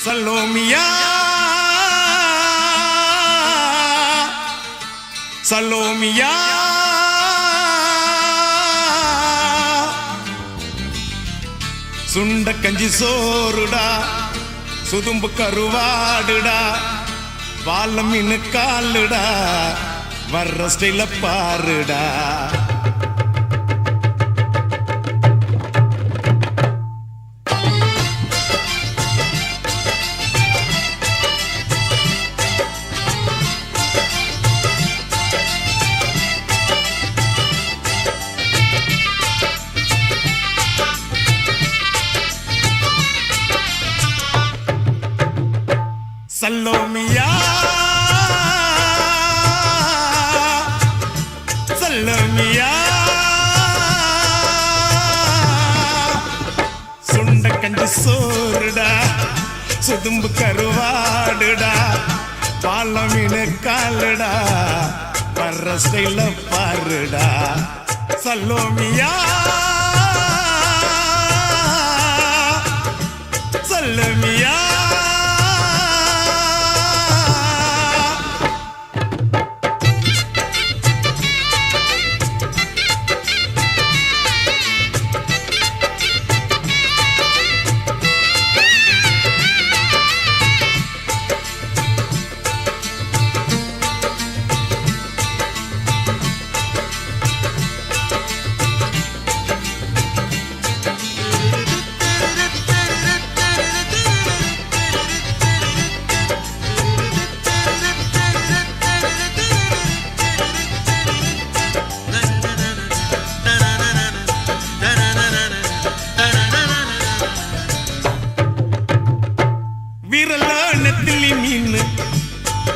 சலோமியா சலோமியா சுண்ட கஞ்சி சோறுடா சுதும்பு கருவாடுடா வாழ மீனு காலுடா வர்ற ஸ்டைல பாருடா சலோமியா சலோமியா சுண்ட கஞ்சி சோறுடா சுதும்பு கருவாடுடா வாழ மீனு காலுடா வர்ற ஸ்டைல பாருடா சலோமியா சலோமியா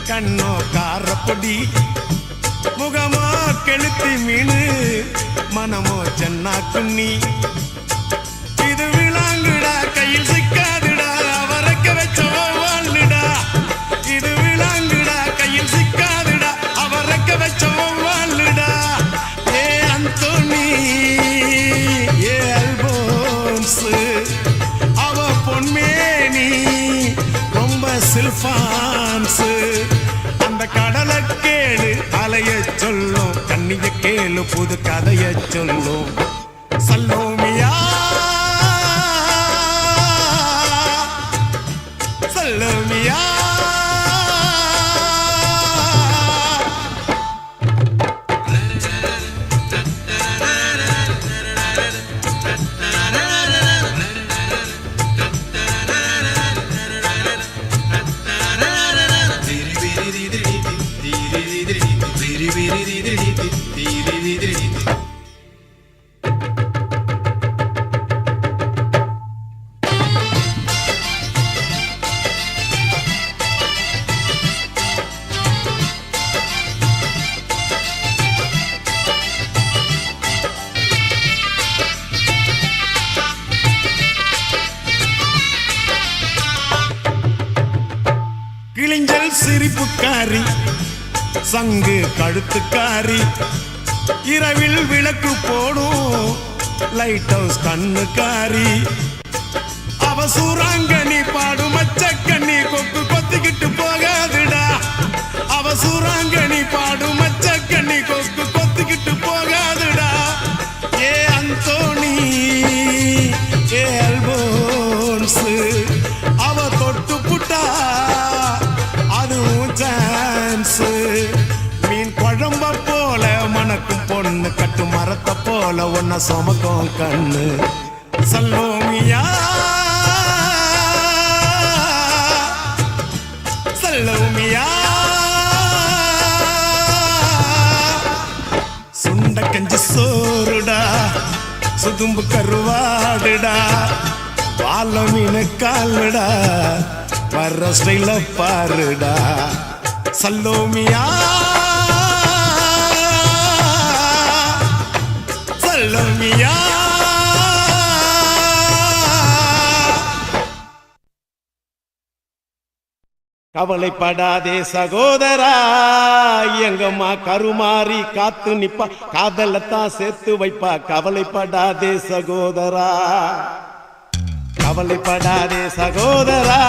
கண்ணோ காரப்பொடி முகமோ கெளுத்தி மீனு மனமோ சென்னா குன்னி இது விளாங்குடா கையில் சிக்காதுடா அவரக்க வச்ச வாழ்டா இது விளாங்குடா கையில் சிக்காதுடா அவரக்க வச்ச வாழ்டா ஏ அந்தோனி ஏ அல்போன்ஸ் அவ பொன்மேனி ரொம்ப சில்பான்ஸ் கடலை கேளு அலைய சொல்லும் கண்ணிய கேளு புது கதைய சொல்லும் சலோமியா சலோமியா கிளிஞ்சல் சிரிப்புக்காரி சங்கு கழுத்துக்காரி இரவில் விளக்கு போடும் லைட் ஹவுஸ் கண்ணுக்காரி அவ சூறாங்கண்ணி பாடும் மச்சக்கண்ணி கொக்கு கொத்திக்கிட்டு போகாதுடா அவ சூறாங்கண்ணி பாடும் மச்சக்கண்ணி கொக்கு கொத்திக்கிட்டு போகாதுடா ஏ அந்தோனி ஏ அல்போன்ஸ் அவ தொட்டு புட்டா மீன் குழம்ப போல மணக்கும் பொண்ணு கட்டு மரத்தை போல ஒன்ன சுமக்கும் கண்ணு சலோமியா சலோமியா சுண்ட கஞ்சி சோறுடா சுதும்பு கருவாடுடா வாழ மீனு காலுடா வர்ற ஸ்டைல பாருடா சலோமியா சலோமியா கவலைப்படாதே சகோதரா எங்கம்மா கருமாறி காத்து நிப்பா காதலத்தான் சேர்த்து வைப்பா கவலைப்படாதே சகோதரா கவலைப்படாதே சகோதரா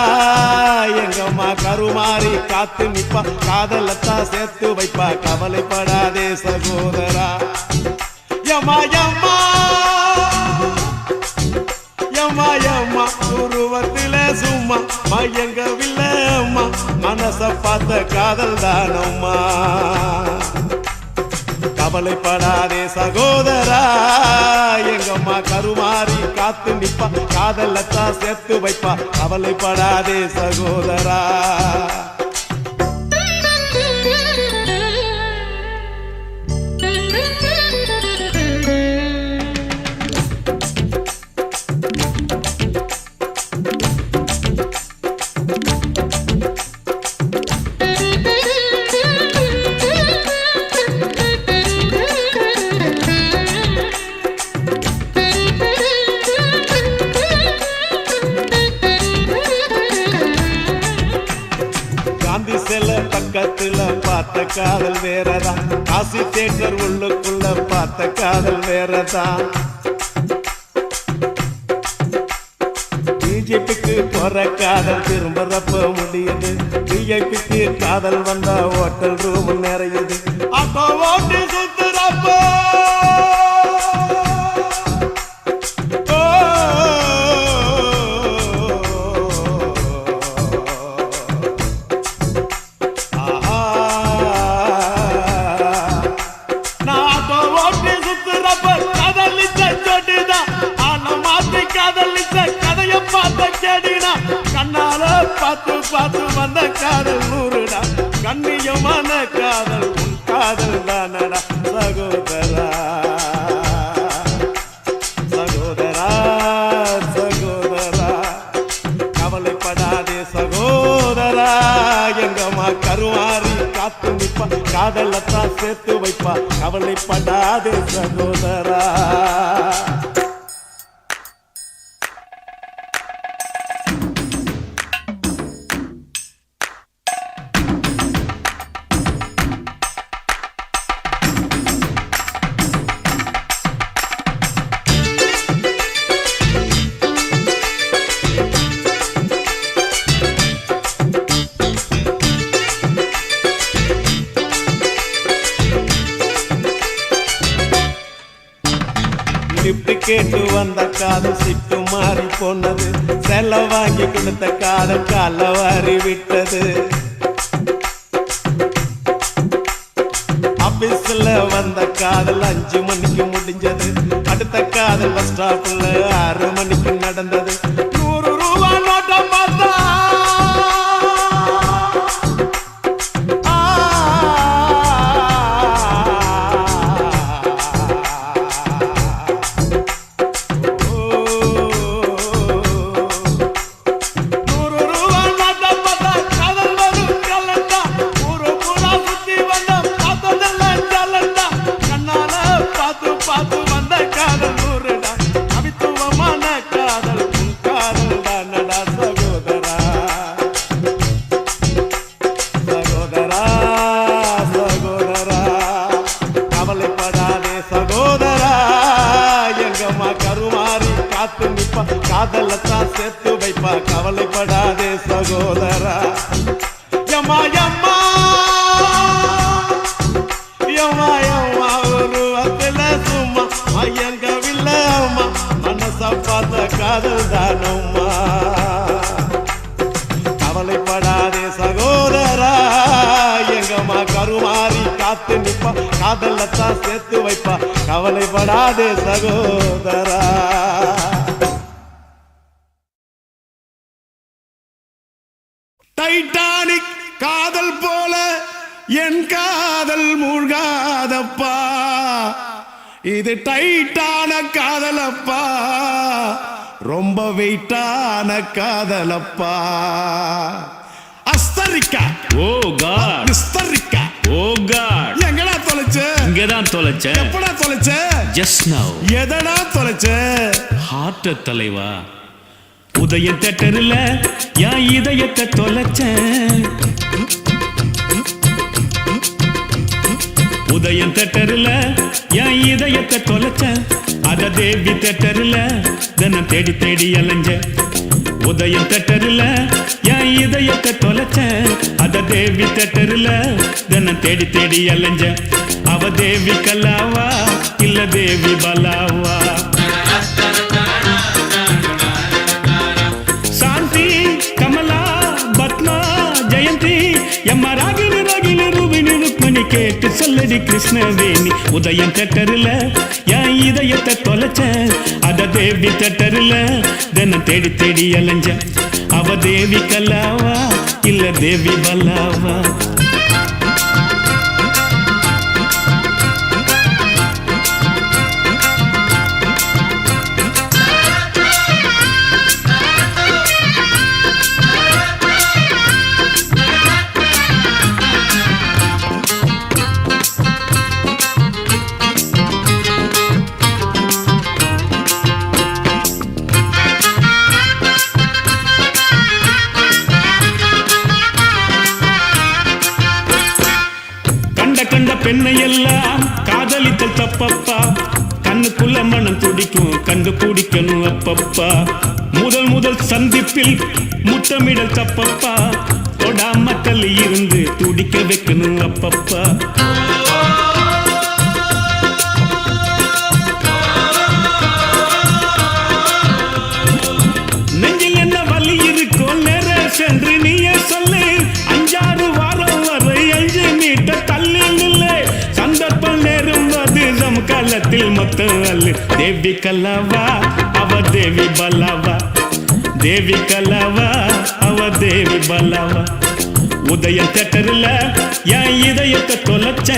எங்கம்மா கருமாறி காத்து நிப்பா காதலத்தான் சேர்த்து வைப்பா கவலைப்படாதே சகோதரா யம்மா யம்மா யம்மா யம்மா உருவத்தில சும்மா மயங்கவில்லை அம்மா மனச பார்த்த காதல் தானம்மா கவலைப்படாதே சகோதரா எங்கம்மா கருமாறி காத்து நிப்பா காதலத்தான் சேர்த்து வைப்பா கவலைப்படாதே சகோதரா பக்கத்துல பார்த்த காதல் வேறதான் காசி தேட்டர் உள்ளுக்குள்ள பார்த்த காதல் வேறதான் பிஜேபிக்கு போற காதல் திரும்பறப்ப முடியுது பிஜேபிக்கு காதல் வந்தா ஹோட்டல் ரூம் நிறையுது அப்போ ஓட்டி சுத்துறப்ப கண்ணால பார்த்து பார்த்து வந்த காதல் நூறுடா கண்ணியமான காதல் உன் காதல் தானடா சகோதரா சகோதரா சகோதரா கவலைப்படாதே சகோதரா எங்கம்மா கருமாறி காத்து நிப்பா காதலத்தான் சேர்த்து வைப்பா கவலைப்படாதே சகோதரா கேட்டு வந்த காதல் சிட்டு மாறி போனது செல்ல வாங்கி கொடுத்த காதல் கால வாரி விட்டது ஆபீஸ்ல வந்த காதல் 5 மணிக்கு முடிஞ்சது அடுத்த காதல் பஸ் ஸ்டாப்ல 6 மணிக்கு நடந்தது 100 ரூபாய் நோட்டம் பார்த்தா காதலத்தான் சேர்த்து வைப்பா கவலைப்படாதே சகோதரா யம்மா யம்மா யம்மா யம்மா உருவத்தில சும்மா மயங்கவில்லை அம்மா மனச பார்த்த காதல் தானம்மா கவலைப்படாதே சகோதரா எங்கம்மா கருமாறி காத்து நிப்பா காதலத்தான் சேர்த்து வைப்பா கவலைப்படாதே சகோதரா டைட்டானிக் காதல் போல என் காதல் மூழ்காதப்பா இது டைட்டான காதலப்பா ரொம்ப வெயிட்டான காதலப்பா அஸ்தரிக்கா ஓ காட் அஸ்தரிக்கா ஓ காட் எங்கடா தொலைச்ச இங்கதான் தொலைச்ச எப்படா தொலைச்ச ஜஸ்ட் நவ் எதடா தொலைச்ச ஹார்ட் தலைவா உதய தேட்டர்ல என் இதயத்தை தொலைச்சேன் உதயம் தேட்டர்ல என் இதயத்தை தொலைச்ச அத தேவி தேட்டர்ல தினம் தேடி தேடி அலைஞ்ச உதயம் தேட்டர்ல என் இதயத்தை தொலைச்ச அத தேவி தேட்டர்ல தினம் தேடி தேடி அலைஞ்ச அவ தேவி கல்லாவா இல்ல தேவி பலாவா சாந்தி கமலா பத்மா ஜெயந்தி எம்மா ராகினி ராகினி ரூபினி ருக்மணி கேட்டு சொல்லடி கிருஷ்ணவேணி உதயம் தேட்டர்ல என் இதயத்தை தொலைச்ச அத தேவி தேட்டர்ல தினம் தேடி தேடி அலைஞ்ச அவ தேவி கல்லாவா இல்ல தேவி பல்லாவா கண்ட பெண்ணையெல்லாம் காதலித்தல் தப்பப்பா கண்ணுக்குள்ள மனம் துடிக்கும் கண்டு பிடிக்கணும் அப்பப்பா முதல் சந்திப்பில் முத்தமிடல் தப்பப்பா தொடாமட்டல் இருந்து துடிக்க வைக்கணும் அப்பப்பா நெஞ்சில் என்ன வலி இருக்கோ நேர சென்று நீயே சொல்லு 5-6 வாரம் வரை 5 மீட்டர் தள்ளி நில்லை சந்தர்ப்பம் நேரும்போது நம் காலத்தில் மொத்தம் அல்லு தேவி கல்லாவா அவ தேவி பல்லாவா தேவி கல்லாவா அவ தேவி பல்லாவா உதயம் தேட்டர்ல என் இதயத்தை தொலைச்ச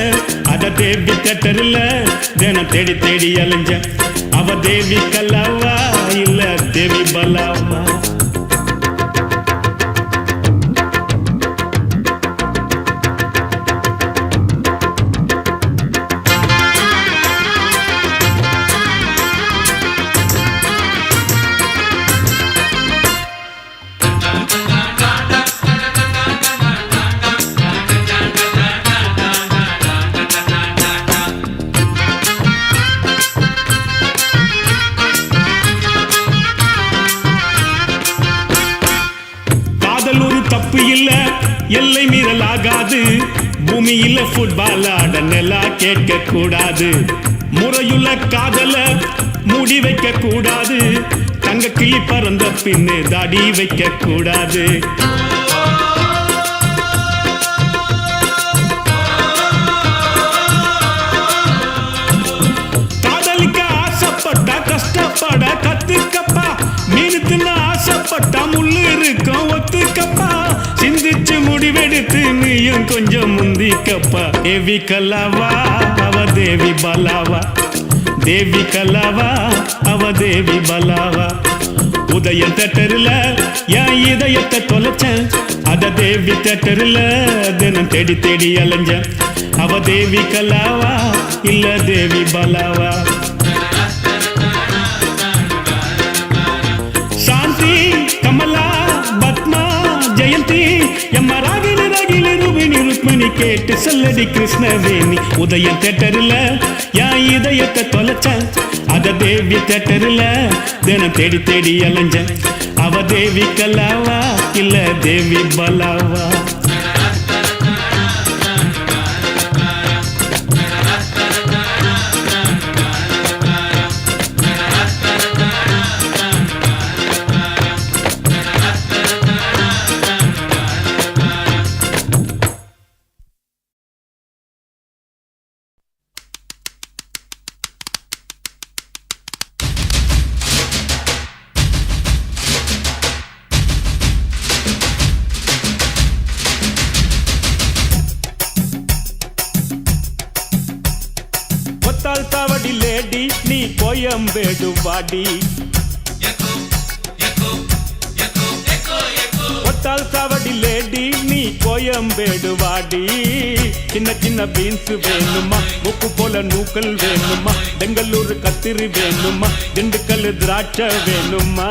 அத தேவி தேட்டர்ல தினம் தேடி தேடி அலைஞ்ச அவ தேவி கல்லாவா இல்ல தேவி பல்லாவா தப்பு இல்ல எல்லை மீறல் ஆகாது பூமியில ஃபுட்பால் ஆட நெலா கேட்க கூடாது முறையுள்ள காதல மூடி வைக்க கூடாது தங்க கிளி பறந்த பின்னு தாடி வைக்க கூடாது காதலிக்க ஆசைப்பட்டா கஷ்டப்பட கத்துக்கப்பா மீன் தின்ன ஆசைப்பட்டா முள்ளு இருக்கும் ஒத்துக்கப்பா சிந்திச்சு முடிவெடுத்து நீயும் கொஞ்சம் முந்திக்கப்பா தேவி கல்லாவா அவ தேவி பலாவா தேவி கல்லாவா அவ தேவி பலாவா உதயம் தேட்டர்ல என் இதயத்தை தொலைச்ச அத தேவி தேட்டர்ல தினம் தேடி தேடி அலைஞ்ச அவ தேவி கல்லாவா இல்ல தேவி பலாவா சாந்தி கமலா பத்மா ஜெயந்தி எம்மா ராகினி ராகினி ரூபினி ருக்மணி கேட்டு சொல்லடி கிருஷ்ணவேணி உதயம் தேட்டர்ல என் இதயத்தை தொலைச்ச அத தேவி தேட்டர்ல தினம் தேடி தேடி அலைஞ்ச அவ தேவி கல்லாவா இல்ல தேவி பலாவா தாவடி லேடி நீ கோயம்பேடு வாடி ஒத்தால் தாவடி லேடி நீ கோயம்பேடு வாடி சின்ன சின்ன பீன்ஸ் வேணுமா உப்பு போல நூக்கல் வேணுமா பெங்களூர் கத்திரி வேணுமா திண்டுக்கல் திராட்சை வேணுமா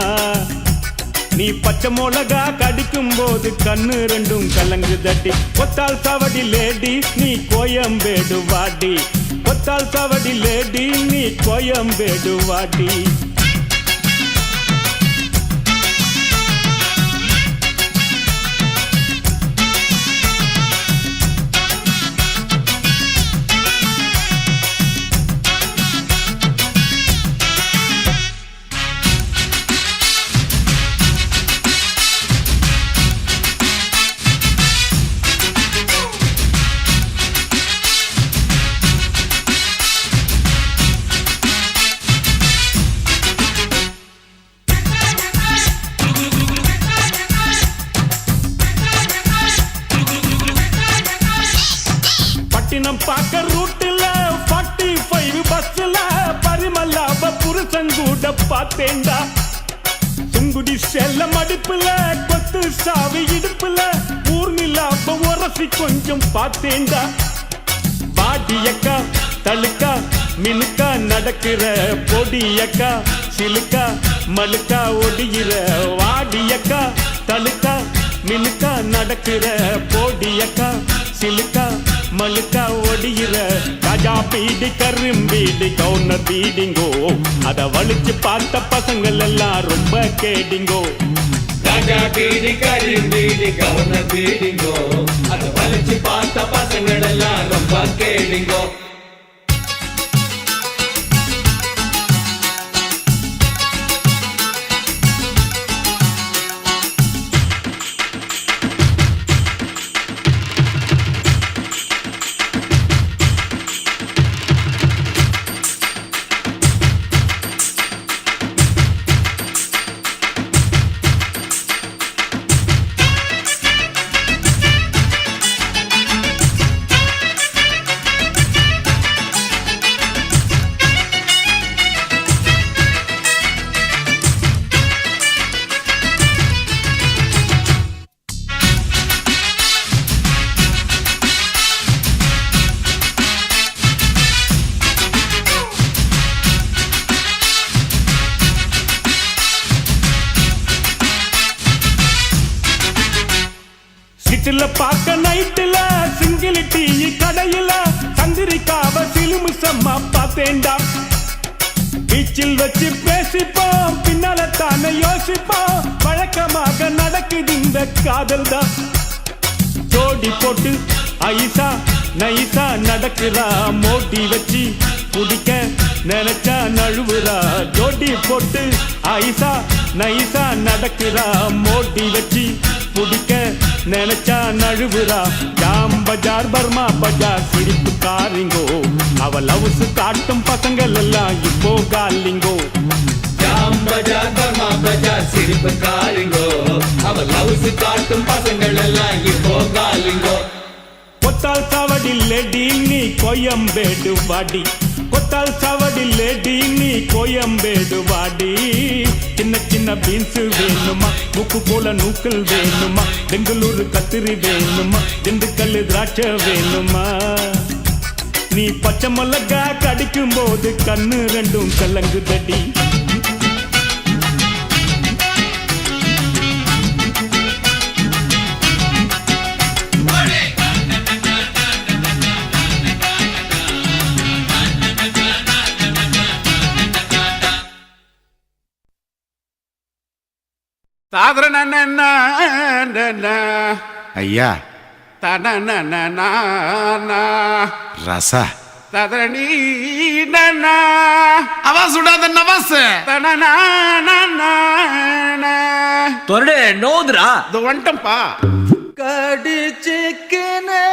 நீ பச்சை மிளகா கடிக்கும் போது கண்ணு ரெண்டும் கலங்கு தட்டி கொத்தால் சாவடி லேடி நீ கோயம்பேடு வாடி கொத்தால் சாவடி லேடி நீ கோயம்பேடு வாடி பாக்க ரூட்ல 45 பஸ்ல பரிமலாப புருஷன் கூட பார்த்தேண்டா சுங்குடி செல்ல மடிப்புல கொத்து சாவி இடுப்புல ஊர்மிலாப உரசி கொஞ்சம் பார்த்தேண்டா பாடியக்கா தழுக்கா மினுக்கா நடக்கிற பொடியக்கா சிலுக்கா மழுக்கா ஒடிகிற வாடியக்கா தழுக்கா மினுக்கா நடக்கிற பொடியக்கா சிலுக்கா மலுக்கா ஒடிகிற ராஜா பீடி கரும்பீடி கவுனர் பீடிங்கோ அத வலிச்சு பார்த்த பசங்கள் எல்லாம் ரொம்ப கேடிங்கோ ராஜா பீடி கரும்பீடி கவுனர் பீடிங்கோ அத வலிச்சு பார்த்த பசங்கள் எல்லாம் ரொம்ப கேடிங்கோ பார்க்க நைட்டுல சிங்கிள் டீ கடையில சந்திரிக்காவ சிலுமிசம்மா பார்த்தேண்டா பீச்சில் வச்சு பேசிப்போம் பின்னால தானே யோசிப்போம் வழக்கமாக நடக்குது இந்த காதல் தான் ஜோடி போட்டு ஐசா நைசா நடக்கிறா மோட்டி வச்சு குடிக்க நினைச்சா நழுவுறா ஜோடி போட்டு ஐசா நைசா நடக்கிறா மோட்டி வச்சு குடிக்க நினைச்சா நழுவுறா ஜாம் பஜார் பர்மா பஜார் சிரிப்பு காரிங்கோ அவ லவ்ஸ் காட்டும் பசங்கள் எல்லாம் இப்போ காலிங்கோ ஜாம் பஜார் பர்மா பஜார் சிரிப்பு காரிங்கோ அவ லவ்ஸ் காட்டும் பசங்கள் எல்லாம் இப்போ காலிங்கோ கொத்தால் சாவடி லேடி நீ கோயம்பேடு வாடி கொத்தால் சாவடி லேடி நீ கோயம்பேடு வாடி சின்ன சின்ன பீன்ஸ் வேணுமா முக்கு போல நூக்கல் வேணுமா பெங்களூரு கத்திரி வேணுமா திண்டுக்கல் திராட்சை வேணுமா நீ பச்சை மிளகா கடிக்கும் போது கண்ணு ரெண்டும் கலங்கு தடி ஐயா ரச அவா சுடாத நவாஸ் தொரடே நோதுரா இது வந்துட்டம்பா கடிச்சிக்கனே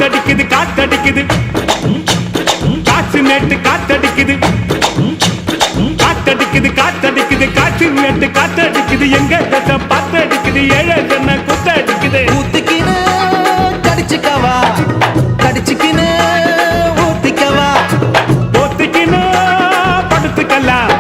காத்தடிக்குது காத்தடிக்குது காற்று மேட்டு காத்தடிக்குது காத்தடிக்குது காத்தடிக்குது காற்று மேட்டு காத்தடிக்குது எங்க தசை பாத்தடிக்குது ஏழை ஜன குத்தடிக்குது ஊத்திக்கினு கடிச்சுக்கவா கடிச்சுக்கினு ஊத்திக்கவா ஊத்திக்கினு படுத்துக்கலாம்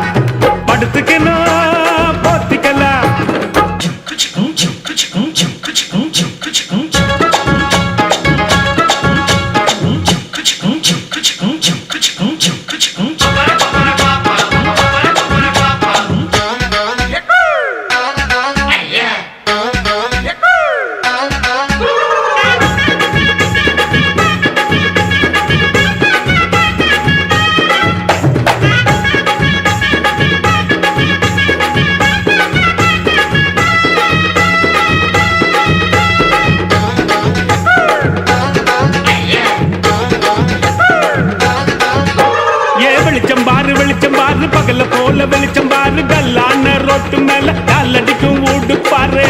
பாரு பகல போல வெளிச்சம் பாரு கல்லான ரோட்டு மேல காலடிக்கும் ஊடு பாரு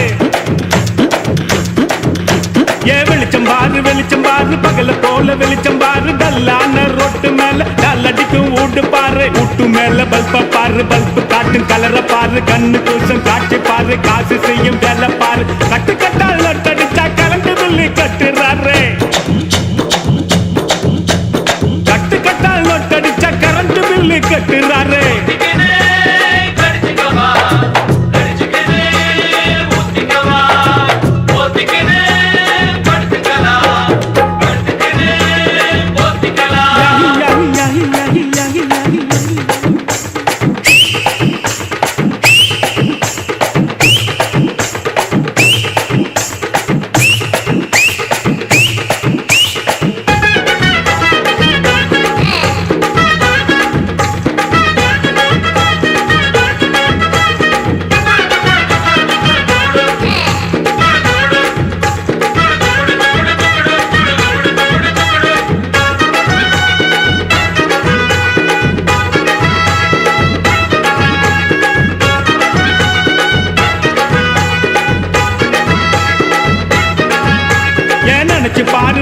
ஏ வெளிச்சம் பாரு பகல போல வெளிச்சம் பாரு கல்லான ரோட்டு மேல காலடிக்கும் ஊடு பாரு ஊட்டு மேல பல்ப பாரு பல்பு காட்டும் கலர பாரு கண்ணு கூசம் காட்சி பாரு காசு செய்யும் வேலை பாரு கட்டு கட்டால் நட்டடிச்சா கரண்ட் பில்லு கட்டுறாரு கட்டு கட்டால் நட்டடிச்சா கரண்ட் பில்லு கட்டுறாரு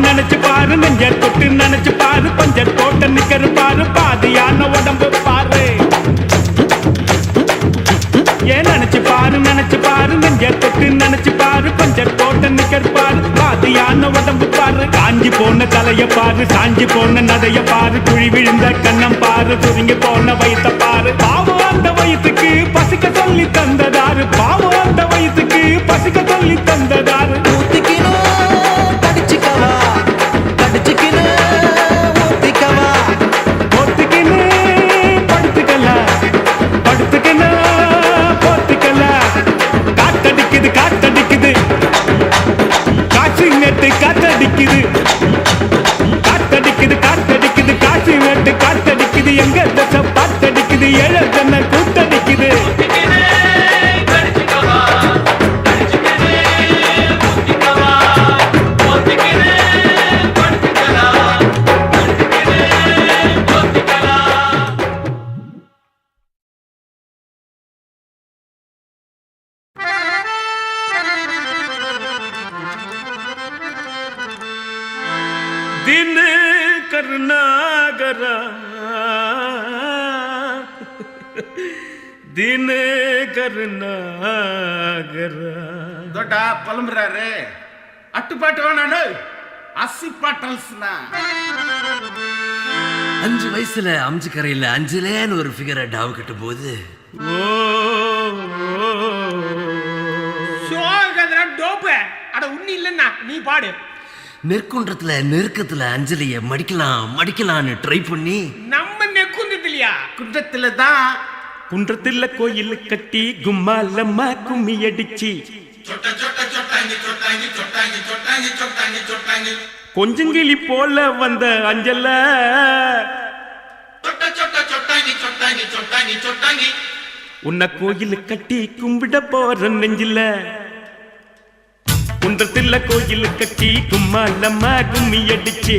நினைச்சு பாரு நெஞ்ச தொட்டு நினைச்சு பாரு பஞ்ச தோட்ட நிக்கிற பாரு பாதியான உடம்பு பாரு ஏன் நினைச்சு பாரு நெஞ்ச தொட்டு நினைச்சு பாரு பஞ்ச தோட்ட நிக்கிற பாரு பாதியான உடம்பு பாரு காஞ்சி போன தலைய பாரு சாஞ்சி போன நடைய பாரு குழி விழுந்த கண்ணம் பாரு சுருங்கி போன வயித்த பாரு பாவம் அந்த வயிற்றுக்கு பசிக்க சொல்லி தந்ததாரு பாவம் அந்த வயிற்றுக்கு பசிக்க சொல்லி தந்ததாரு காத்தடிக்குது காசி வெட்டு காத்தடிக்குது எங்க தசை பாத்தடிக்குது ஏழை தன்னை கூத்தடிக்குது दिन करनागरा दिन करनागरा ದೊಡ್ಡ ಪಲಂಬ್ರಾರೆ ಅಟ್ಟುಪಾட்டு வேணானு அசிப்பாட்டல்ஸ்னா 5 வயசுல அம்ஜிக்கரையில அஞ்சலேன்னு ஒரு ஃபிகரை டாவு கட்டும் போது சோகதரா டோப்பு அட உண்ணி இல்லன்னா நீ பாடு நெற்குன்றத்துல நெருக்கத்துல அஞ்சலிய மடிக்கலாம்னு ட்ரை பண்ணி நம்ம நெக்குந்ததுலையா குன்றத்துல தான் குன்றத்துல கோயில் கட்டி கும்மாலம்மா கும்மி அடிச்சு கொஞ்சங்கிளி போல வந்த அஞ்சல உன்னை கோயில் கட்டி கும்பிட போற நெஞ்சில குன்றத்துல கோயில் கட்டி கும்மாலம்மா கும்மி அடிச்சு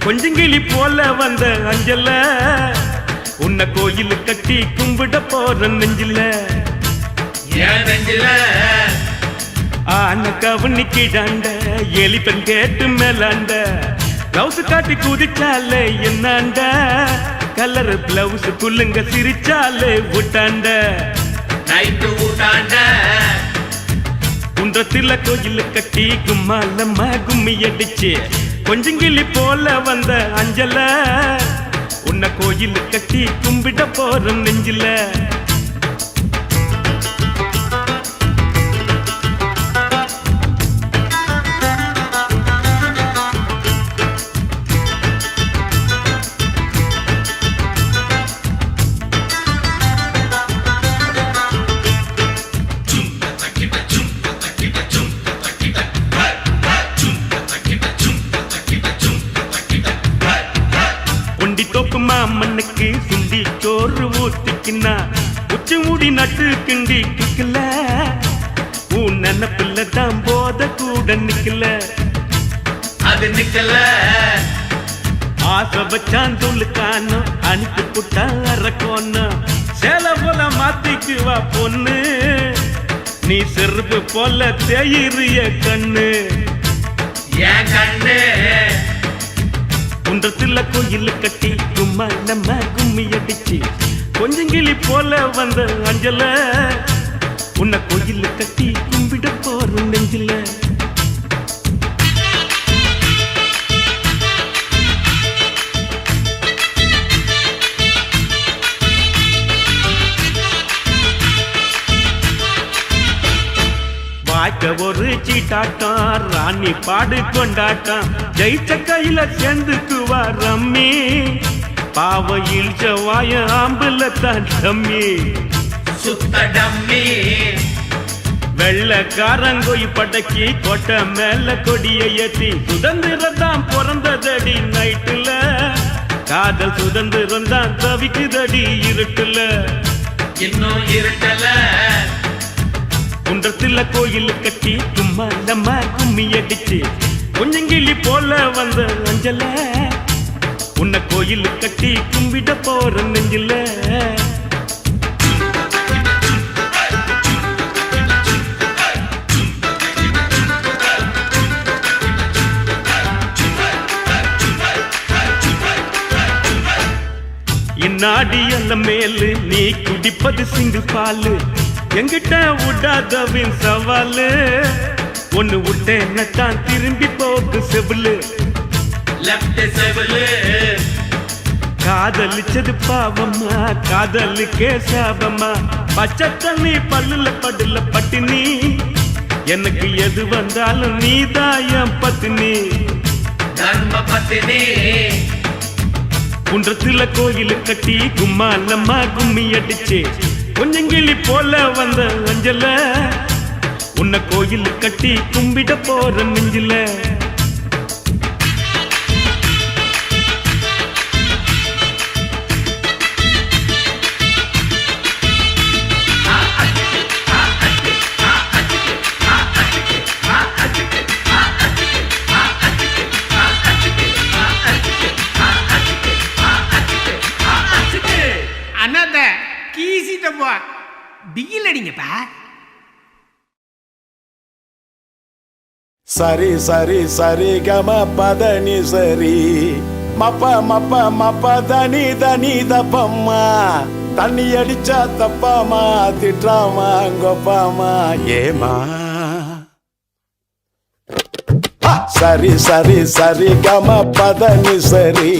கொஞ்சங்கிளி போல வந்த அஞ்சல உன்னை கோயில் கட்டி கும்பிட போற நெஞ்சில ஆன கவனி கிடாண்ட எலிப்பெண் கேட்டு மேலாண்ட பிளவுஸ் காட்டி குதிச்சாலே என்னாண்ட கலர் பிளவுஸ் குள்ளுங்க சிரிச்சாலே விட்டாண்ட நைட்டு ஊட்டாண்ட குன்றத்துல கோயில் கட்டி கும்மாலம்மா கும்மி அடிச்சு கொஞ்சங்கிளி போல வந்த அஞ்சல உன்னை கோயில் கட்டி கும்பிட போற நெஞ்சில மண்ணுக்கு சுண்டி சோறு ஊத்திக்கினா உச்சி மூடி நட்டு கிண்டி கிக்கல உன் நினப்புல தான் போத கூட நிக்கல அது நிக்கல ஆசை வச்சான் துளுக்கானோ அனுப்பி புட்டா அரக்கோன்னு சேல போல மாத்திக்குவா பொண்ணு நீ செருப்பு போல தேயிறிய கண்ணு என் கண்ணு குன்றத்துல கோயில் கட்டி கும்மா நம்ம கும்மி அடிச்சு கொஞ்சம் கிளி போல வந்த அஞ்சல உன்னை கோயில் கட்டி கும்பிட போற நெஞ்சில வாய்க்க ஒரு சீட்டாட்டம் ராணி பாடு கொண்டாட்டம் ஜெயிச்ச கையில சேர்ந்துக்குவா ரம்மி பாவையில் செவ்வாய ஆம்புல தான் ரம்மி சுத்த டம்மி வெள்ளக்காரங்கோய் படக்கி கொட்டை மேல கொடியை ஏத்தி சுதந்திரம் தான் பிறந்ததடி நைட்டுல காதல் சுதந்திரம் தான் தவிக்குதடி இருட்டுல இன்னும் இருட்டல குன்றத்துல கோயில் கட்டி கும்மா நம்ம கும்மி அடிச்சு கொஞ்சம் கிளி போல வந்த அஞ்சல உன்னை கோயில் கட்டி கும்பிட போற நெஞ்சில இந்நாடி அல்ல மேலு நீ குடிப்பது சிங்கிள் பாலு எங்கிட்ட விடாதவின் சவாலு ஒன்னு விட்டேன்னு தான் திரும்பி போக்கு செவிலு லெஃப்ட் செவலு காதலிச்சது பாவம்மா காதலுக்கே சாபம்மா பச்சை தண்ணி பல்லுல படுல பட்டினி எனக்கு எது வந்தாலும் நீதான் என் பத்தினி தர்ம பத்தினி குன்றத்துல கோயில் கட்டி கும்மாலம்மா கும்மி அடிச்சு கொஞ்சம் கிளி போல வந்த அஞ்சல உன்னை கோயில் கட்டி கும்பிட போற நெஞ்சில அண்ணாத்த கீசிட்டப்பா பிகில் அடிங்கப்பா சரி சரி சரி கம பதனி சரி மப்ப மப்ப மப்ப தனி தனி தப்பம்மா தண்ணி அடிச்சா தப்பாமா திட்டாமா கொப்பாமா ஏமா சரி சரி சரி கம பதனி சரி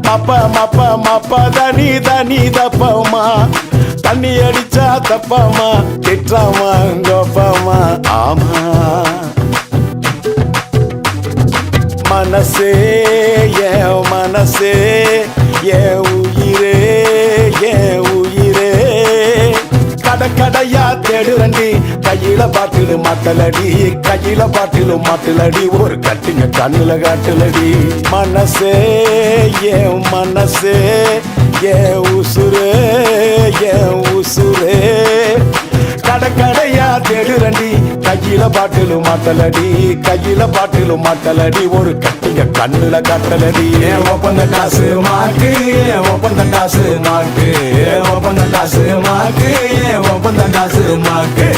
மப்ப மப்ப மப்ப தனி தனி தப்பம்மா தண்ணி அடிச்சா தப்பாமா திட்டாமா கொப்பாமா ஆமா மனசே என் மனசே என் உயிரே என் உயிரே கடக்கடையா தேடுறண்டி கையில பாட்டிலு மாட்டலடி கையில பாட்டிலு மாட்டலடி ஒரு கட்டிங்க கண்ணுல காட்டலடி மனசே என் மனசே என் உசுரே என் உசுரே கடக்கடையா தேடுறண்டி கையில பாட்டிலு மாட்டலடி கையில பாட்டிலு மாட்டலடி ஒரு கட்டிங்க கண்ணுல காட்டலடி ஏன் ஒப்பந்த காசு மாக்கு ஏன் ஒப்பந்த காசு மாக்கு ஏன் ஒப்பந்த காசு மாக்கு ஏன் ஒப்பந்த காசு மாக்கு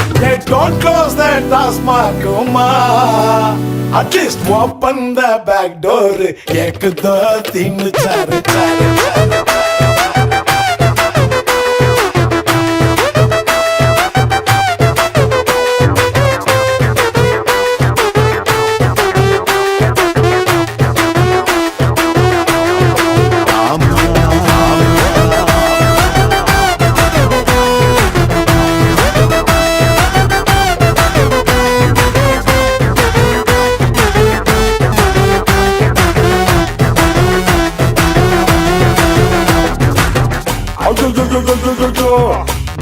don't close that taskmark ma at least open the back door ek do tin char char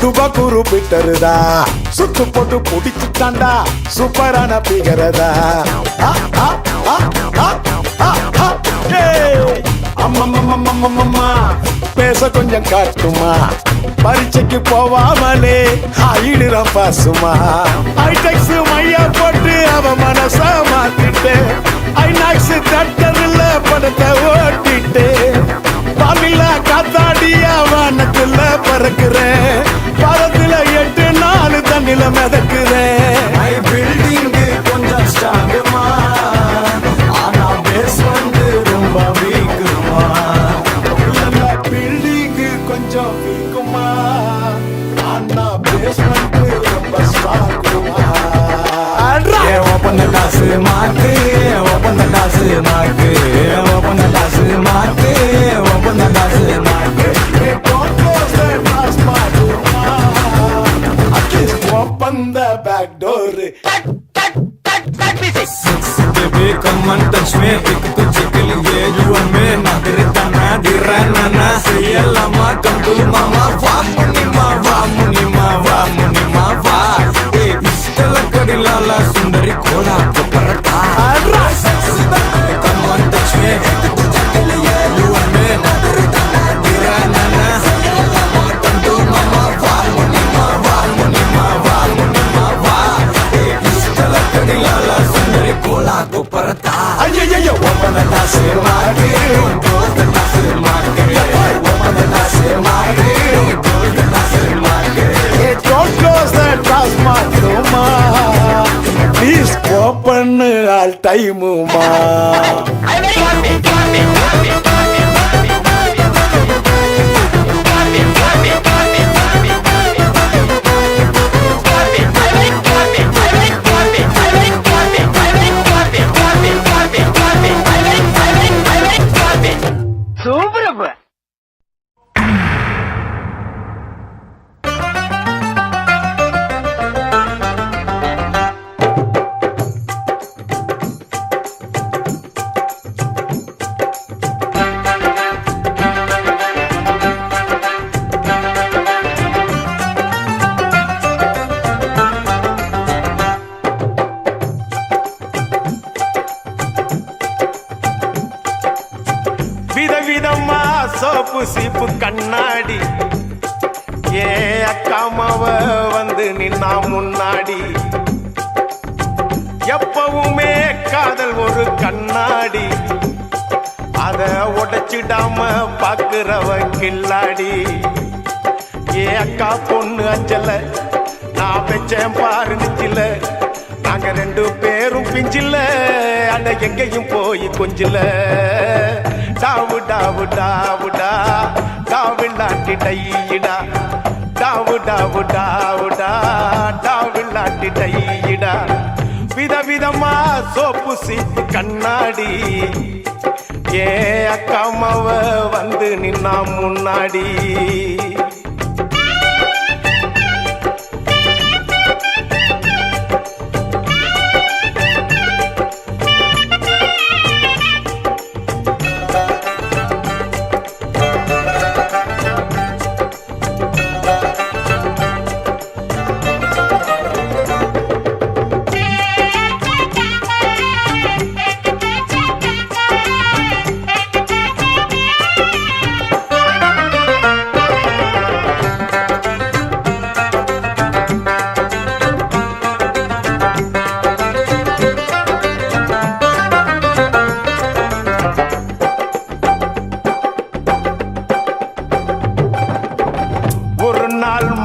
துபாக்கூரு பிட்டருதா சுத்து போட்டு புடிச்சுட்டாண்டா சூப்பரான பிகரதா அம்மம்மம்மம்மம்மம்மா பேச கொஞ்சம் காட்டுமா பரீட்சைக்கு போவாமலே ஆயிடுற பாசுமா ஐடெக்ஸ் மையா போட்டு அவ மனச மாத்திட்டு ஐநாக்ஸ் தட்டரில் படத்தை ஓட்டிட்டு பாலில காத்தாடிய வானத்துல பறக்குறேன் பரத்துல 8 நாள் தண்ணில மிதக்குறேன் பில்டிங் கொஞ்சம் ஸ்ட்ராங்குமா ஆனா பேஸ்மெண்ட் ரொம்ப வீக்குமா பில்டிங் கொஞ்சம் வீக்குமா ஆனா பேஸ்மெண்ட் ரொம்ப ஸ்ட்ராங்குமா open the Tasmac open the Tasmac open the Tasmac open the Tasmac don't close the Tasmac at least open the back door Baby, come and touch me. Pick to chickle, yeah, you and me. Nadirana, dirana, say lama, come to mama. Va munima, va munima, va munima, va. Hey, istala kadilala, sundari kola, kaparata. Come and touch me. Pick to chickle, yeah, you and me. Nadirana, dirana, say lama, come to mama. Va munima, va munima, va munima, va. Hey, istala kadilala, sundari kola, kaparata. Ayayaya, open the glass, marke. Close the glass, marke. Open the glass, marke. Close the glass, marke. Hey, don't close the glass, marke, ma. Please open all time, ma. விதவிதமா soap சீப்பு கண்ணாடி ஏ அக்காமாவ வந்து நின்னா முன்னாடி எப்பவுமே காதல் ஒரு கண்ணாடி அத உடைச்சிடாம பாக்குறவன் கில்லாடி ஏ அக்கா பொண்ணு அஞ்சல நான் வச்சேன் பாரு நிச்சில நாங்க 2 பேரும் பிஞ்சில அட எங்கேயும் போய் கொஞ்சில டாவு டாவு டாவுடா டாவில்லாட்டி டையிடா டாவு டாவு டாவுடா டாவில்லாட்டி டையிடா விதவிதமா சோப்பு சீப்பு கண்ணாடி ஏ அக்காமாவ வந்து நின்னா முன்னாடி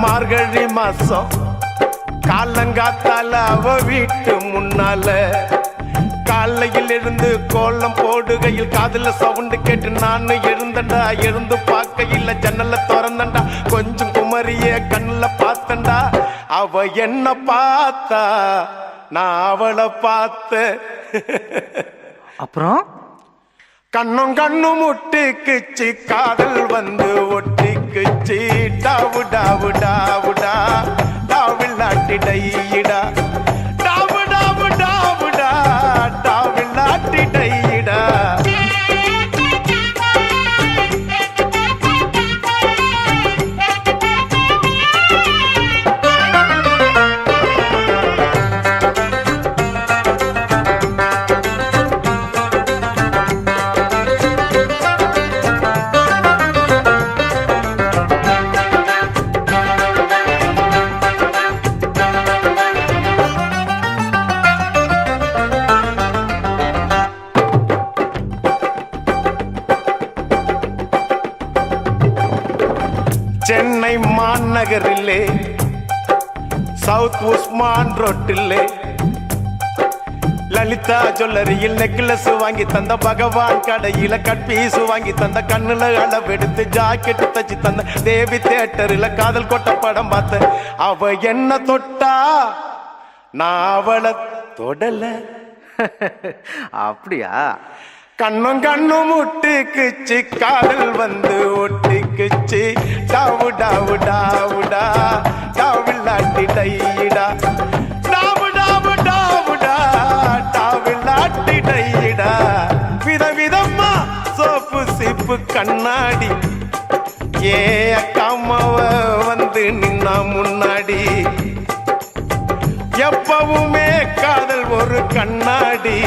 மார்கழி மாசம் காலங்காத்தால அவ வீட்டு முன்னால காலையில் இருந்து கோலம் போடுகையில் காதுல சவுண்டு கேட்டு நானு எழுந்தண்டா எழுந்து பார்க்கையில் ஜன்னல திறந்தண்டா கொஞ்சம் குமரிய கண்ணுல பார்த்தண்டா அவ என்ன பார்த்தா நான் அவளை பார்த்த அப்புறம் கண்ணும் கண்ணும் முட்டிக்குச்சு காதல் வந்து ஒட்டிக்குச்சு டாவு டாவு டாவுடா டாவில்லாட்டி டையிடா டாவு டாவு டாவுடா டாவில்லாட்டி டையிடா சென்னை மாநகரிலே சவுத் உஸ்மான் ரோட்டிலே லலிதா ஜுவல்லரியில் நெக்லஸ் வாங்கி தந்த பகவான் கடையில கட்பீஸ் வாங்கி தந்த கண்ணுல அளவெடுத்து ஜாக்கெட் தச்சு தந்த தேவி தியேட்டரில் காதல் கொட்ட படம் பார்த்த அவ என்ன தொட்டா நான் அவளை தொடல. அப்படியா? கண்ணும் கண்ணும் முட்டிக்குச்சு காதல் வந்து ஒட்டிக்குச்சு டாவு டாவு டாவுடா டாவில்லாட்டி டையிடா டாவு டாவு டாவுடா டாவில்லாட்டி டையிடா விதவிதமா சோப்பு சிப்பு கண்ணாடி ஏ அக்காமாவ வந்து நின்னா முன்னாடி எப்பவுமே காதல் ஒரு கண்ணாடி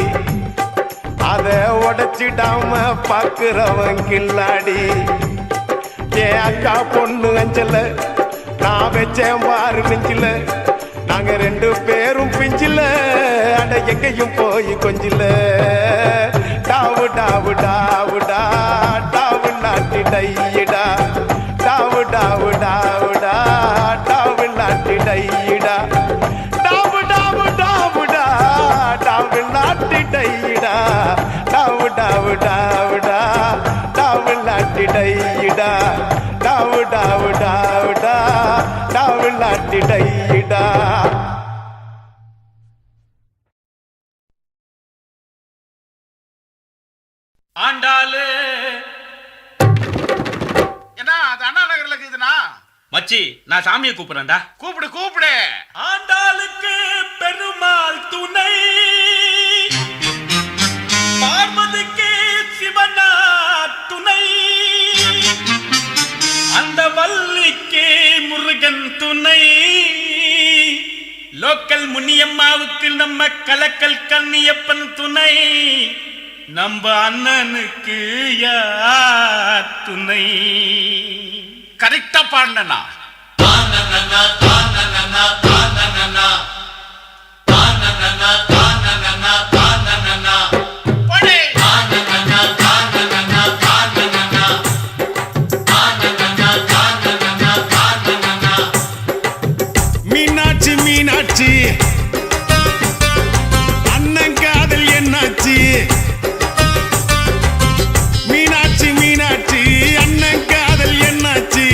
அத உடைச்சிடாம பாக்குறவன் கில்லாடி. ஏ அக்கா பொண்ணு அஞ்சல நான் வச்சேன் பாரு நெஞ்சில நாங்க ரெண்டு பேரும் பிஞ்சில அட எங்கேயும் போய் கொஞ்சில டாவு டாவு டாவுடா டாவு நாட்டி டையிடா டாவு டாவு டாவுடா டாவு நாட்டி டையிடா டாவு டாவு டாவுடா டாவு நாட்டி டையிடா டாவு டாவு டாவுடா டாவு நாட்டி டையிடா டாவு டாவு டாவுடா டாவு நாட்டி டையிடா. ஆண்டாளு என்ன அது அண்ணா நகர்ல இருக்குதுண்ணா. மச்சி நான் சாமியை கூப்பிடுறேன்டா. கூப்பிடு கூப்பிடு. ஆண்டாளுக்கு பெருமாள் துணை, பார்வதிக்கு சிவனா துணை, அந்த வள்ளிக்கு முருகன் துணை, லோக்கல் முனியம்மாவுக்கு நம்ம கலக்கல் கண்ணியப்பன் துணை, நம்ம அண்ணனுக்கு யார் துணை? கரெக்டா பாடினா மீனாட்சி மீனாட்சி அண்ணன் காதல் என்னாச்சு? மீனாட்சி மீனாட்சி அண்ணன் காதல் என்னாச்சு?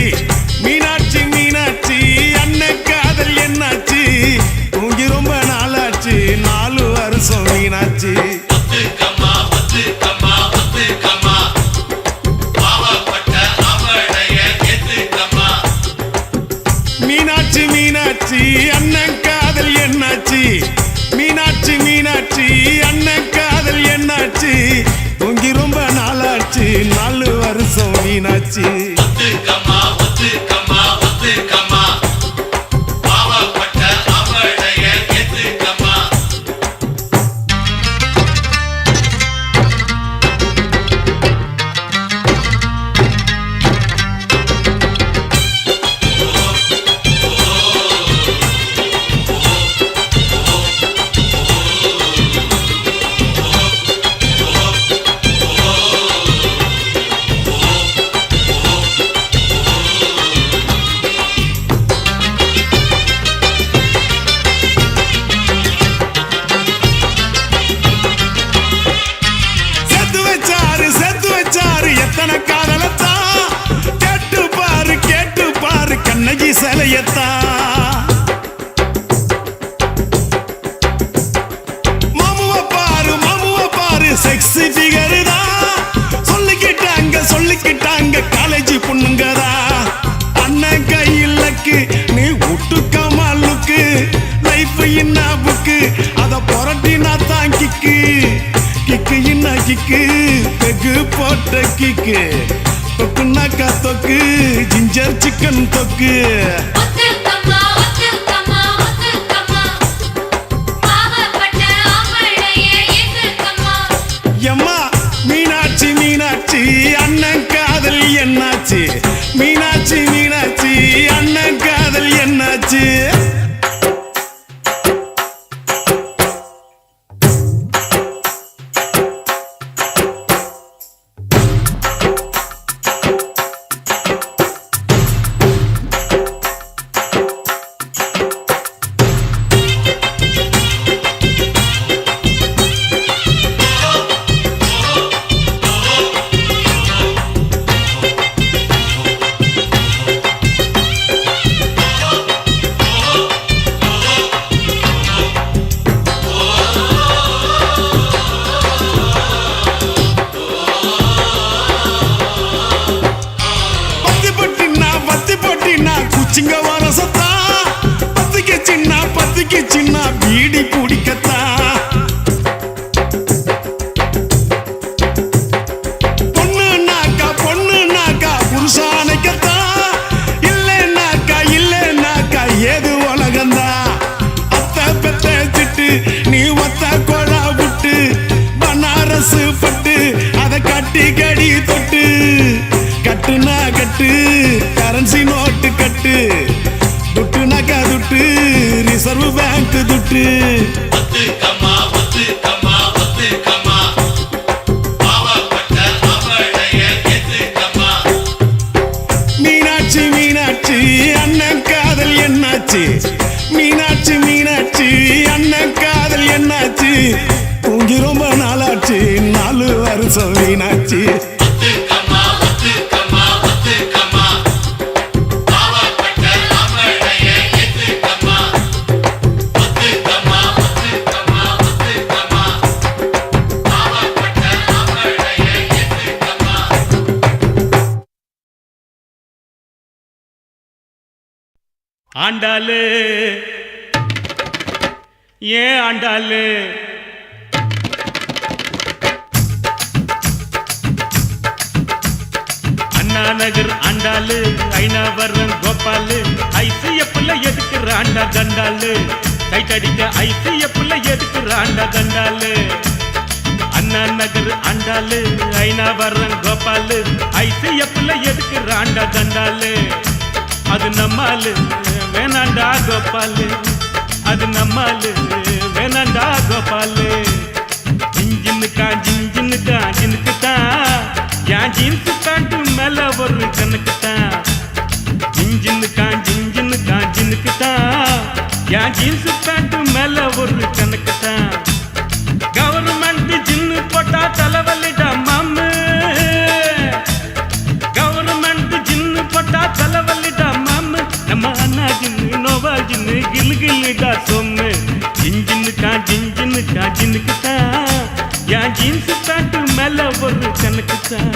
மீனாட்சி மீனாட்சி அண்ணன் காதல் என்னாச்சு? தூங்கி ரொம்ப நாளாச்சு 4 வருஷம் மீனாட்சி. மீனாட்சி மீனாட்சி அண்ணன் காதல் என்னாச்சு? மீனாட்சி மீனாட்சி அண்ணன் காதல் என்னாச்சு? தூங்கி ரொம்ப நாளாச்சு 4 வருஷம் மீனாட்சி. செத்து வச்சாரு எத்தனை காதலத்தான் கேட்டு பாரு கண்ணகி சிலையத்தான். மாமுவ பாரு செக்ஸி ஃபிகர் தான் சொல்லிக்கிட்டாங்க காலேஜ் பொண்ணுங்கதா. அண்ணன் கையிலக்கு நீ விட்டுக்கமா லுக்கு லைஃப் என்ன புக்கு அத புரட்டினா தான் கிக்கு என்ன கிக்கு பெகு போட்ட கிக்கு தொக்குனாக்கா தொக்கு ஜிஞ்சர் சிக்கன் தொக்கு. எம்மா மீனாட்சி மீனாட்சி அண்ணன் காதல் என்னாச்சு? மீனாட்சி மீனாட்சி அண்ணன் காதல் என்னாச்சு? பச்சிங்க வரசத்தா பத்திக்கு சின்ன பீடி குடிக்கத்தா பொண்ணு நாக்கா புருஷானைக்கத்தா இல்லைன்னாக்கா ஏது உலகந்தா அத்த பெத்த திட்டு நீ ஒத்த கொழா விட்டு பனாரசு பட்டு அதை கட்டி கடி தொட்டு கட்டுனா கட்டு கரன்சி நோட்டு கட்டு துட்டுனாக்கா துட்டு ரிசர்வ் பேங்க் துட்டு மீனாட்சி அண்ணன் காதல் என்னாச்சு மீனாட்சி அண்ணன் காதல் என்னாச்சு தூங்கி ரொம்ப நாளாச்சு 4 வருஷம் மீனாட்சி ஆண்டாளு ஏன் ஆண்டாளு அண்ணா நகர் ஆண்டாளு ஐநாவரம் கோபாலு ஐசிஎஃப்ல எதுக்குற ஆண்டா கண்டாளு கைட்டடிக்க ஐசிஎஃப்ல எதுக்குற ஆண்டா கண்டாளு அண்ணா நகர் ஆண்டாளு ஐநாவரம் கோபாலு ஐசிஎஃப்ல எதுக்குற ஆண்டா கண்டாளு அது நம்மாலு வேணாண்டா கோபாலு அது நம்மாலு வேணாண்டா கோபாலு ஜின்ஜின்னுக்கு தான் என் ஜீன்ஸு பேண்ட் மேல ஒரு கண்ணுக்கு தான் ஜின்ஜின்னுக்கு தான் என் ஜீன்ஸு பேண்ட் மேல ஒரு கண்ணுக்கு தான் கவர்மெண்ட் ஜின்னு போட்டா தலைவலிடா மாமு கவர்மெண்ட் ஜின்னு போட்டா தலைவலிடா மாமு நம்ம அண்ணா ஜின்னு நோவா ஜின்னு கில்லுடா சொம்மு ஜின்ஜின்னுக்கு தான் என் ஜீன்ஸ் பேண்ட் மேல ஒரு கணக்கு தான்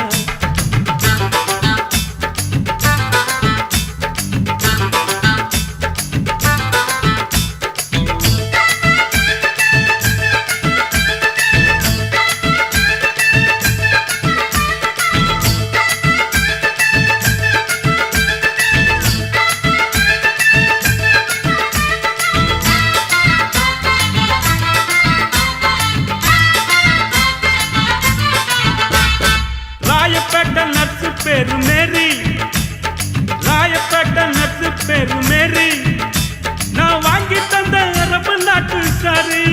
ராயப்பேட்டை நர்ஸு பேரு மேரி நான் வாங்கி தந்த அரபு நாட்டு சாரி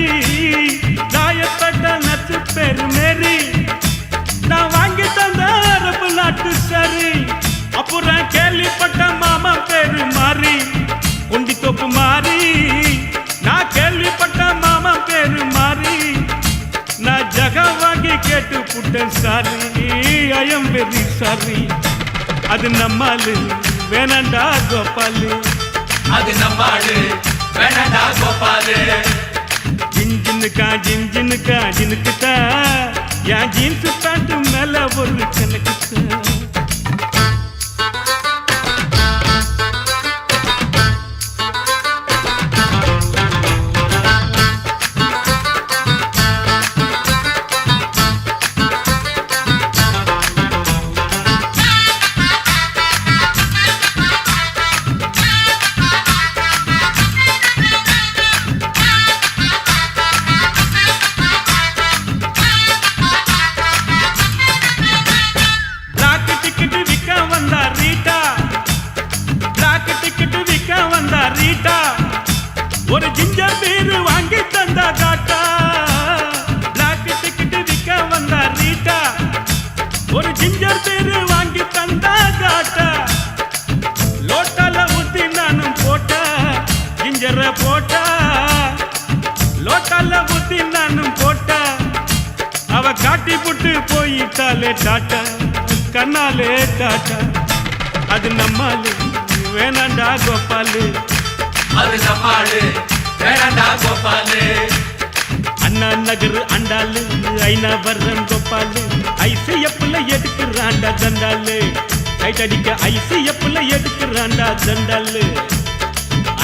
ராயப்பேட்டை நர்ஸு பேரு மேரி நான் வாங்கி தந்த அரபு நாட்டு சாரி அப்புறம் கேள்விப்பட்ட மாமா பேரு மாறி கொண்டி தொப்பு மாறி நான் கேள்விப்பட்ட மாமா பேரு மாறி நான் ஜக வாங்கி கேட்டு புட்டேன் sorry I am very sorry அது நம்மாலு வேணாண்டா கோபாலு அது நம்மாடு வேணாண்டா கோபாலு ஜின்ஜின்னுக்கு தான் என் ஜீன்ஸ் பேண்ட் மேல ஒரு கணக்கு தான் ஒரு ஜிஞ்சர் பீரு வாங்கி தந்தா காட்டா பிளாக் டிக்கெட் விற்க வந்தா ரீட்டா ஒரு ஜிஞ்சர் பீரு வாங்கி தந்தா காட்டா லோட்டால ஊத்தி நானும் போட்டா ஜிஞ்சர போட்டா லோட்டால ஊத்தி நானும் போட்டா அவ காட்டி புட்டு போயிட்டாலே டாட்டா கண்ணாலே டாட்டா அது நம்மாலு வேணாண்டா கோபாலு அது நம்மாடு வேணாண்டா கோபாலு அண்ணா நகர் ஆண்டாளு ஐநாவரம் கோபாலு ஐசிஎஃப்ல எதுக்குறாண்டா தண்டாளு சைட் அடிக்க ஐசிஎஃப்ல எடுக்கிறாண்டா தண்டாலு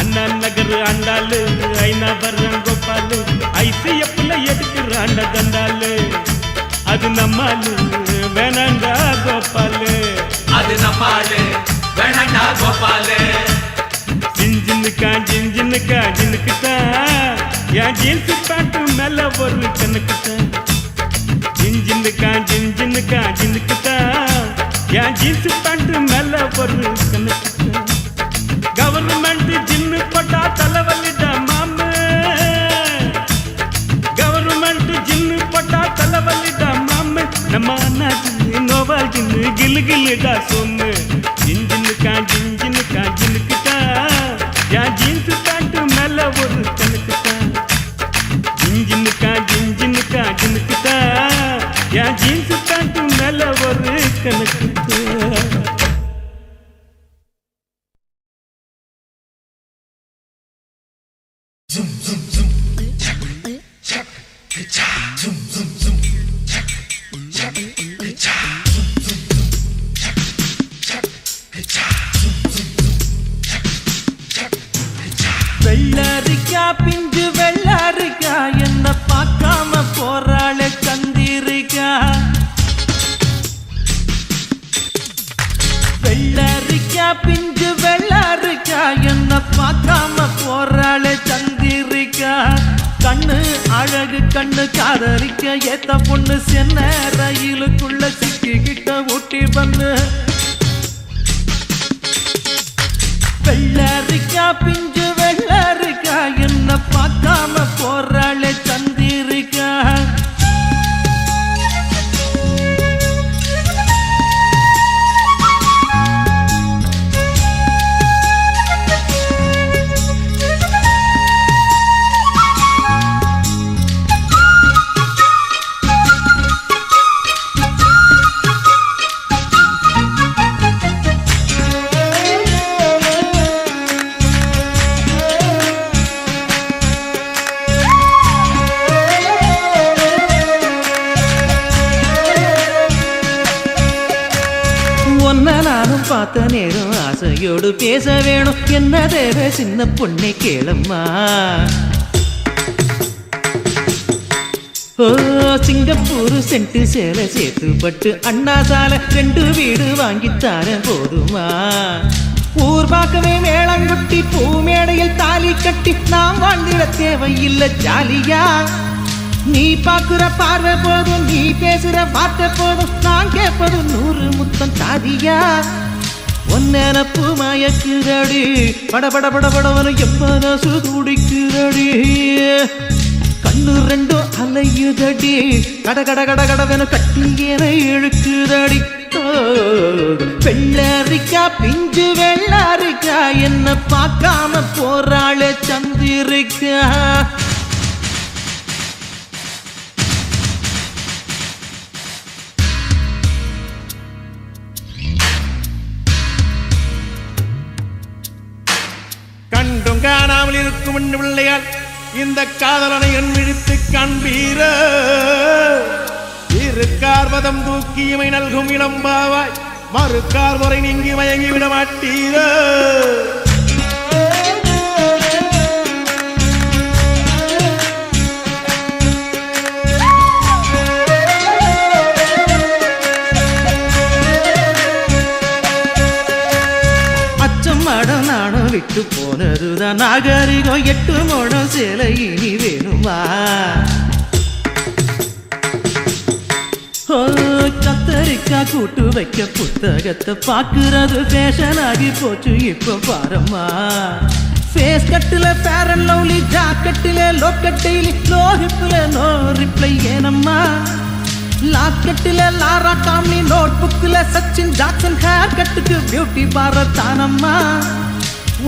அண்ணா நகர் ஆண்டாளு ஐநாபரம் கோபாலு ஐசிஎஃப்ல எடுக்கிறாண்டா தண்டாலு அது நம்மாலு வேணாண்டா கோபாலு அது நம்மாளு வேணாண்டா கோபாலு ஜின்னுக்குத்தான் என் ஜீன்ஸ் பேண்ட் மேல ஒரு கணக்குத்தான் ஜின்னுக்குத்தான் என் ஜீன்ஸ் பேண்ட் மேல ஒரு கணக்குத்தான் கவர்மெண்ட் ஜின்னு போட்டா தலைவலிடா மாமு கவர்மெண்ட் ஜின்னு போட்டா தலைவலிடா மாமு நம்ம அண்ணா ஜின்னு நோவா ஜின்னு கிலு கிலுடா சொன்னு ஜின்னுக்குத்தான் என் ஜீன்ஸ் பேண்ட் மேல ஒரு கணக்குத்தான் ஜின்னுக்குத்தான் என் ஜீன்ஸ் பேண்ட் மேல ஒரு கணக்குத்தான் வெள்ளரிக்கா பிஞ்சு வெள்ளரிக்கா என்ன பார்க்காம போறாளே சந்திரிக்கா வெள்ளரிக்கா பிஞ்சு வெள்ளரிக்கா என்ன பார்க்காம போறாளே சந்திரிக்கா கண்ணு அழகு கண்ணு காதலிக்க ஏத்த பொண்ணு சென்ன ரயிலுக்குள்ள சிக்கிக்கிட்ட ஊட்டி பண்ணு வெள்ளரிக்கா பிஞ்சு வெள்ளரிக்கா என்ன பார்க்காம போறாளே சந்திரிக்கா நானும் பார்த்த நேரம் ஆசையோடு பேச வேணும் என்ன தேவை சின்ன பொண்ணை கேளம்மா ஓ சிங்கப்பூர் சென்ட்டு சேலை சேர்த்து பட்டு அண்ணா சாலை 2 வீடு வாங்கித்தார போதுமா ஊர் பார்க்கவே மேளங்குட்டி பூ மேடையில் தாலி கட்டி நாம் வாழ்ந்திட தேவையில்லை ஜாலியா நீ பாக்குற பார்வை போதும் நீ பேசுற வார்த்தை போதும் நான் கேட்பது 100 முத்தம் தாதியா ஒன்னப்பு மயக்குதடி படபட படபடவனும் எப்பனசு துடிக்குதடி கண்ணு 2 அலையுதடி கட கட கட கடவென கட்டியேன இழுக்குதடி வெள்ளரிக்கா பிஞ்சு வெள்ளரிக்கா என்ன பார்க்காம போறாளே சந்திரிக்கா கண்டும் காணாமல் இருக்கும் பிள்ளையால் இந்த காதலனை என் விழித்து காண்பீர இருக்கார்வதம் தூக்கியமை நல்கும் இளம்பாவாய் மறுக்கார் முறை நீங்கி மயங்கி விட மாட்டீர விட்டு போனதுதான் நாகரிகம் 8 முழம் சேலை இனி வேணுமா கத்தரிக்கா கூட்டு வைக்க புத்தகத்தை பாக்குறது ஃபேஷன் ஆகி போச்சு இப்ப பாரம்மா ஃபேஸ் கட்டுல ஃபேர் அண்ட் லவ்லி ஜாக்கெட்டில லோக்கட்டையில லோஹிப்புல நோ ரிப்ளை ஏனம்மா லாக்கெட்டில லாரா காம்லி நோட் புக்ல சச்சின் ஜாக்சன் ஹேர் கட்டுக்கு பியூட்டி பார்லர் தானம்மா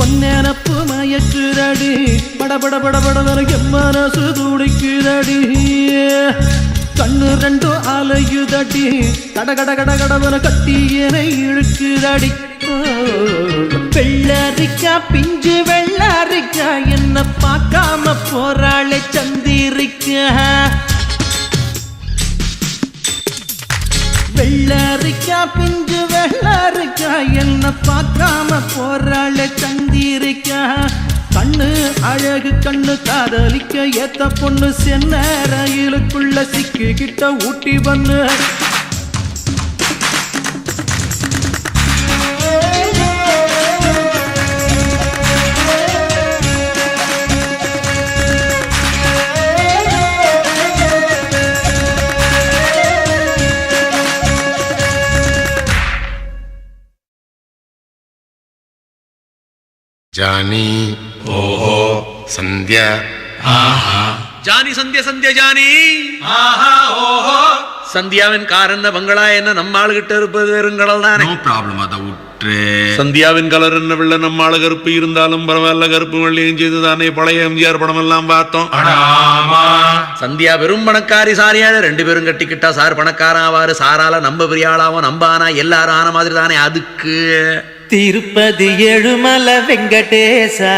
ஒன்னப்பு மயக்குதடி படபட படபட எம்மனசு துடிக்குதடி கண்ணு 2 அலையுதடி கட கட கட கடவன கட்டியனை இழுக்குதடி வெள்ளரிக்கா பிஞ்சு வெள்ளரிக்கா என்ன பார்க்காம போறாளே சந்திரிக்கா வெள்ளரிக்கா பிஞ்சு வெள்ளரிக்கா என்ன பார்க்காம போறாள சந்திரிக்கா கண்ணு அழகு கண்ணு காதலிக்க ஏத்த பொண்ணு சென்ன ரயிலுக்குள்ள சிக்கிக்கிட்ட ஊட்டி பண்ணு ಜಾನಿ ಓಹೋ ಸಂಧ್ಯಾ ஜானி சந்தியா சந்தியா ஜானி சந்தியாவின் கார் என்ன பங்களா என்ன நம்ம ஆளுகிட்ட இருப்பது வெறுங்கடல் தானே. ನೋ ಪ್ರಾಬ್ಲಮ್ ಅದ ಉಟ್ರೆ சந்தியாவின் கலர் என்ன வெள்ள நம்ம ஆளு கருப்பு இருந்தாலும் பரவாயில்ல கருப்பு வெள்ளையும் செய்து தானே பழைய எம்ஜிஆர் படம் எல்லாம் பார்த்தோம். சந்தியா வெறும் பணக்காரி சாரியால 2 பேரும் கட்டிக்கிட்டா சார் பணக்காரன் ஆவாரு சாரால நம்ம பெரிய ஆளாவும் நம்ம ஆனா எல்லாரும் ஆன மாதிரி தானே. அதுக்கு திருப்பதி ஏழுமலை வெங்கடேசா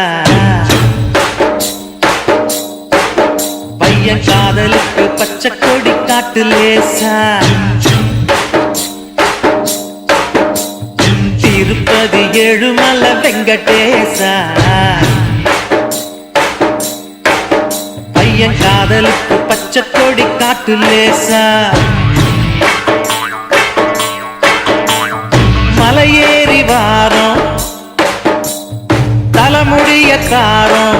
பையன் காதலுக்கு பச்சை கொடி காட்டு லேசா திருப்பதி ஏழுமலை வெங்கடேசா பையன் காதலுக்கு பச்சை கொடி காட்டு லேசா மலையேறி வாரம் தலைமுடிய காரம்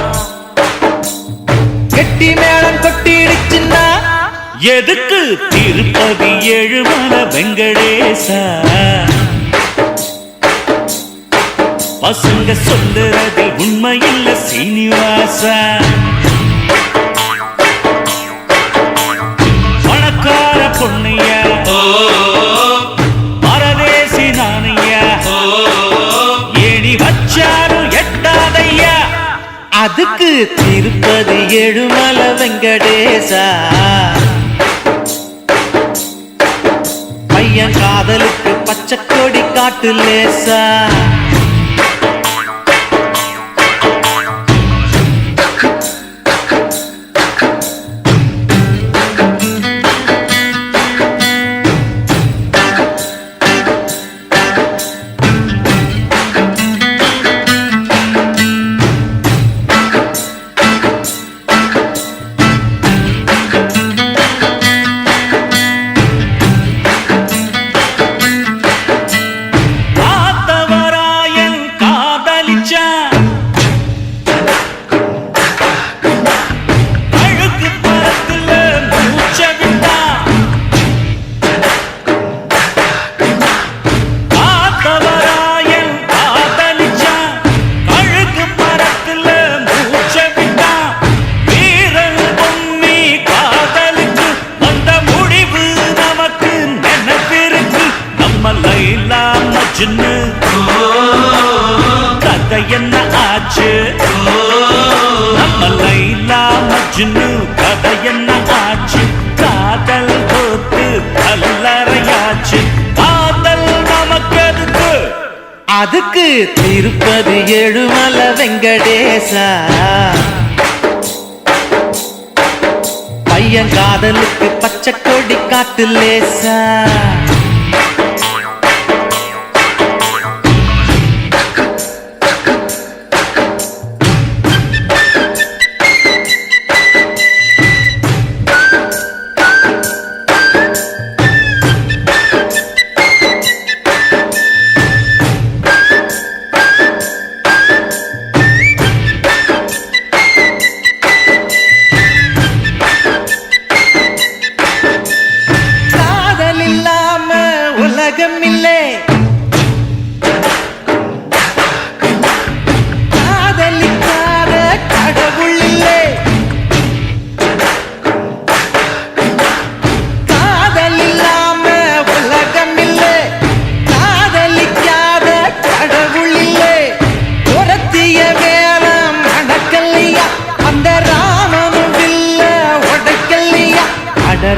கெட்டி மேளம் கொட்டிடுச்சுன்னா எதுக்கு திருப்பதி ஏழுமலை வெங்கடேசா பசங்க சொல்லுறது உண்மையில்ல சீனிவாசா பணக்கார பொண்ணையா பரதேசி நானையா ஏணி வச்சாரும் எட்டாதையா அதுக்கு திருப்பதி ஏழுமலை வெங்கடேசா பையன் காதலுக்கு பச்சை கொடி காட்டு லேசா கதை என்ன ஆச்சு நம்ம லைலா மஜ்னு கதை என்ன ஆச்சு காதல் போத்து கல்லறையாச்சு காதல் நமக்கு அதுக்கு திருப்பதி ஏழுமலை வெங்கடேசா பையன் காதலுக்கு பச்சை கொடி காட்டு லேசா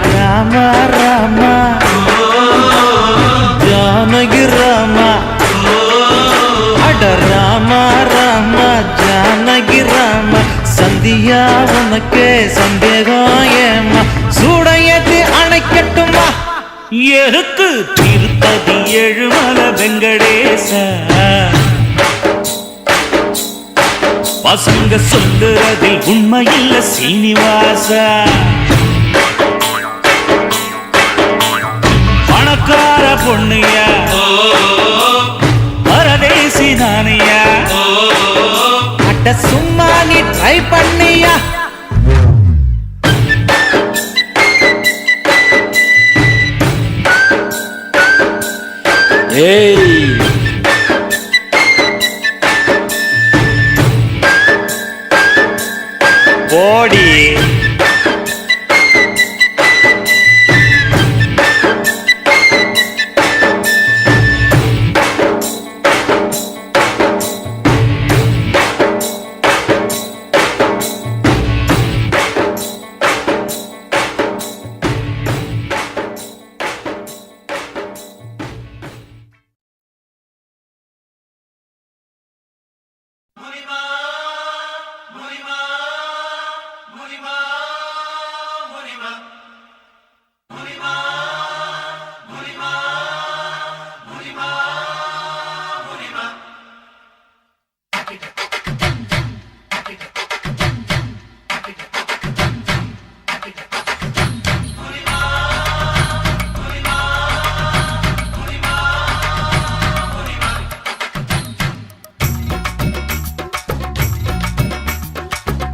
ராமா ராமா ஜானகி ராமா அட ராமா ராமா ஜானகி ராமா சந்தியா உனக்கு சந்தேகம் ஏமா சூடையது அணைக்கட்டுமா எருக்கு திருப்பதி ஏழுமலை வெங்கடேச பசங்க சொல்லுறதில் உண்மையில்ல சீனிவாச பணக்கார பொண்ணுயா பரதேசி நானியா அட்ட சும்மா நீ ட்ரை பண்ணியா ஏய் போடி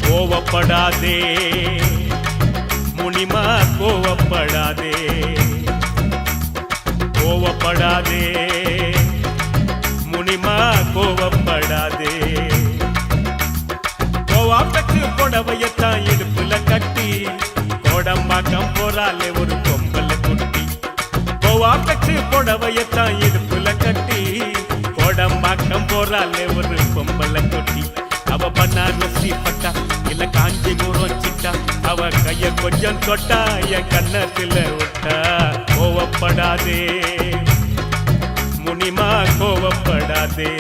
கோவப்படாதே முனிமா கோவப்படாதே கோவப்படாதே முனிமா கோவப்படாதே கோவா பெற்று புடவையத்தான் இடுப்புல கட்டி கோடம்பாக்கம் போறாலே ஒரு பொம்பல குட்டி கோவா பெற்று புடவையத்தான் இடுப்புல கட்டி கோடம்பாக்கம் போறாலே ஒரு பொம்பல குட்டி அவ பனாரசி பட்டா இல்ல காஞ்சிபுரம் சிட்டா அவ கைய கொஞ்சம் தொட்டா என் கண்ணத்துல விட்டா கோவப்படாதே முனிமா கோவப்படாதே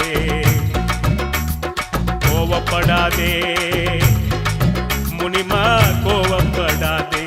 கோவப்படாதே முனிமா கோவப்படாதே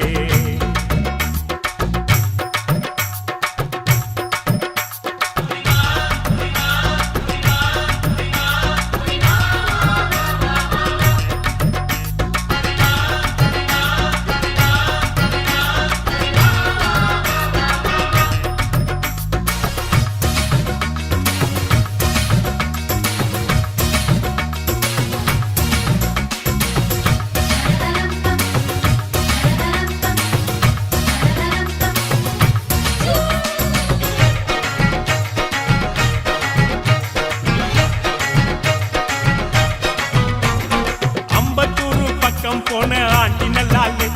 போன ஆண்டி நல்லாலே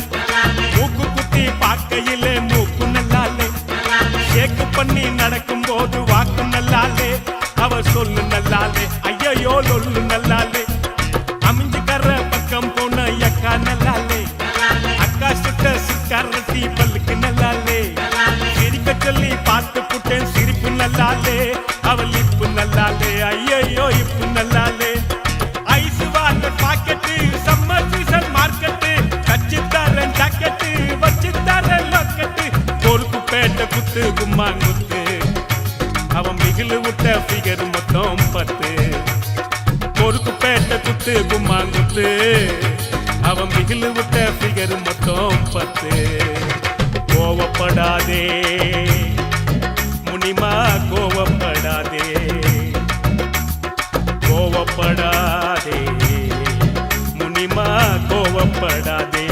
மூக்கு குத்தி பார்க்கையிலே மூக்கு நல்லாலே ஷேக்கு பண்ணி நடக்கும் போது வாக்கு நல்லாலே அவ சொல்லு நல்லாலே ஐயோ லொல்லு நல்லாலே அமைஞ்சு கர பக்கம் போன அக்கா நல்லாலே அக்கா சுட்ட சிக்காரத்தி பல்லுக்கு நல்லாலே சிரிக்க சொல்லி பார்த்து புட்டேன் சிரிப்பு நல்லாலே அவள் இப்பு நல்லாலே ஐயோ இப்பு நல்லாலே ice water packet summer season market கச்சித்தாரன் ஜாக்கெட்டு வச்சித்தாரன் லாக்கெட்டு பொறுப்பு பேட்ட குத்து கும்மாங்குத்து அவன் மிகிலு விட்ட ஃபிகர் மொத்தம் 10 பொறுப்பு பேட்ட குத்து கும்மாங்குத்து அவன் மிகிலு விட்ட ஃபிகர் மொத்தம் 10 கோவப்படாதே முனிமா கோவப்படாதே கோவப்படாதே முனிமா கோவப்படாதே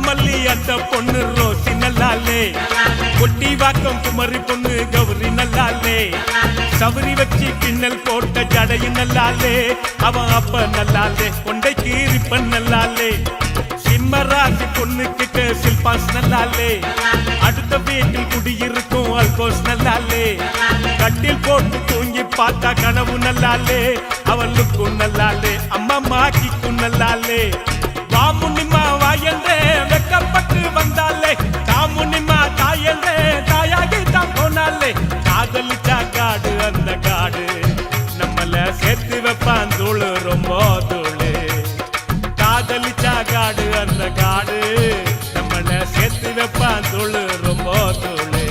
மல்லி அத்த பொண்ணு ரோசி நல்லாலே கொட்டி வாக்கம் குமரி பொண்ணு கௌரி நல்லாலே சவரி வச்சு பின்னல் போட்ட ஜடையும் நல்லாலே அவன் அப்ப நல்லாலே கொண்டை கீரிப்பன் நல்லாலே சிம்மராசி பொண்ணுக்கு சில்பாஸ் நல்லாலே, அடுத்த வீட்டில் குடியிருக்கும் அல்கோஸ் நல்லாலே, கட்டில் போட்டு தூங்கி பார்த்தா கனவு நல்லாலே, அவளுக்கும் நல்லாலே, அம்மா கிக்கும் நல்லாலே, வாமுனிமா வாயந்தே வெக்கப்பட்டு வந்தாலே, தாமுனிமா தாயந்தே தாயாகி தான் போனாலே, காதலிச்சா காடு அந்த காடு நம்மள சேர்த்து வைப்பான் தூளு ரொம்ப தூளு, காதலிச்சா காடு அந்த காடு நம்மள சேர்த்து வைப்பான் தூளு ரொம்ப தூளு.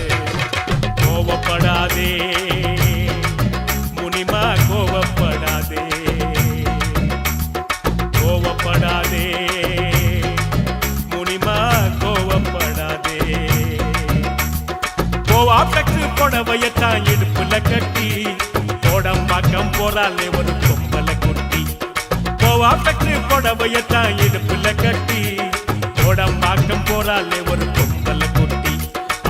கோவப்படாதே முனிமா கோவப்படாதே, கோவப்படாதே முனிமா கோவப்படாதே. கோவாப்பெக்கு புடவையத்தான் இடுப்புல கட்டி கோடம்பாக்கம் போறாலே ஒரு பொம்பளை குட்டி, கோவாப்பெக்கு புடவையத்தான் இடுப்புல கட்டி கோடம்பாக்கம் போறாலே ஒரு பொம்பளை குட்டி.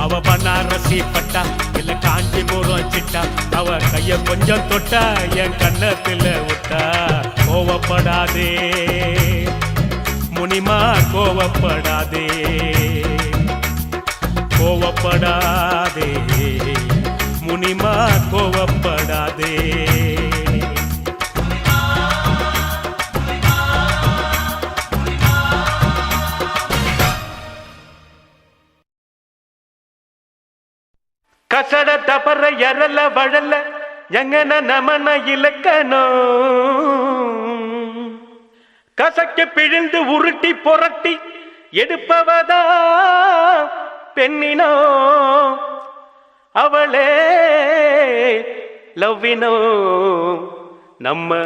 அவ பனாரசி பட்டா இல்ல காஞ்சிபுரம் சிட்டா, அவ கைய கொஞ்சம் தொட்டா என் கண்ணத்துல விட்டா. கோவப்படாதே முனிமா கோவப்படாதே, கோவப்படாதே முனிமா கோவப்படாதே. கசட தபர எரல வழல எங்கன நமன இலக்கணோ, கசக்க பிழிந்து உருட்டி புரட்டி எடுப்பவதா பெண்ணினோ, அவளே லவ்வினோ நம்ம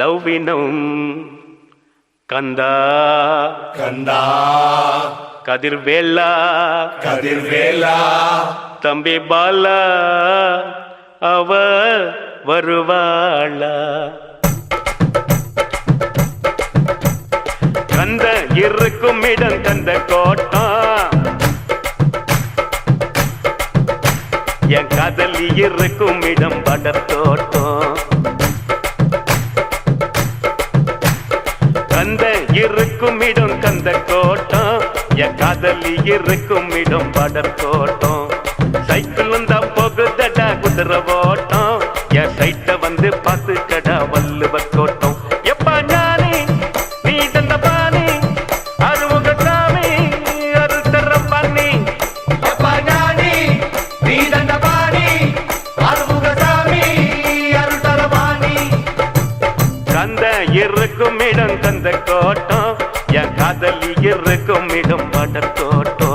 லவ்வினோம். கந்தா கந்தா கதிர்வேலா கதிர்வேலா தம்பி பாலா அவ வருவாளா. கந்த இருக்கும் இடம் கந்த கோட்டம், என் காதலி இருக்கும் இடம் படத்தோட்டம். கந்த இருக்கும் இடம் கந்த கோட்டம், என் காதலி இருக்கும் இடம் படத்தோட்டம். சைக்கிள் வந்தா போகுதடா குதிரை ஓட்டம், என் சைட்ட வந்து பார்த்து கடா வள்ளுவ கோட்டம். எப்பா ஞானி நீ தந்த பாணி அருமுக சாமி அருத்தரம் பண்ணி, எப்பா ஞானி நீ தந்த பாணி அருமுக சாமி அருள்தரபாணி. கந்த இருக்கும் இடம் கந்த கோட்டம், என் காதலி இருக்கும் இடம் படத்தோட்டம்.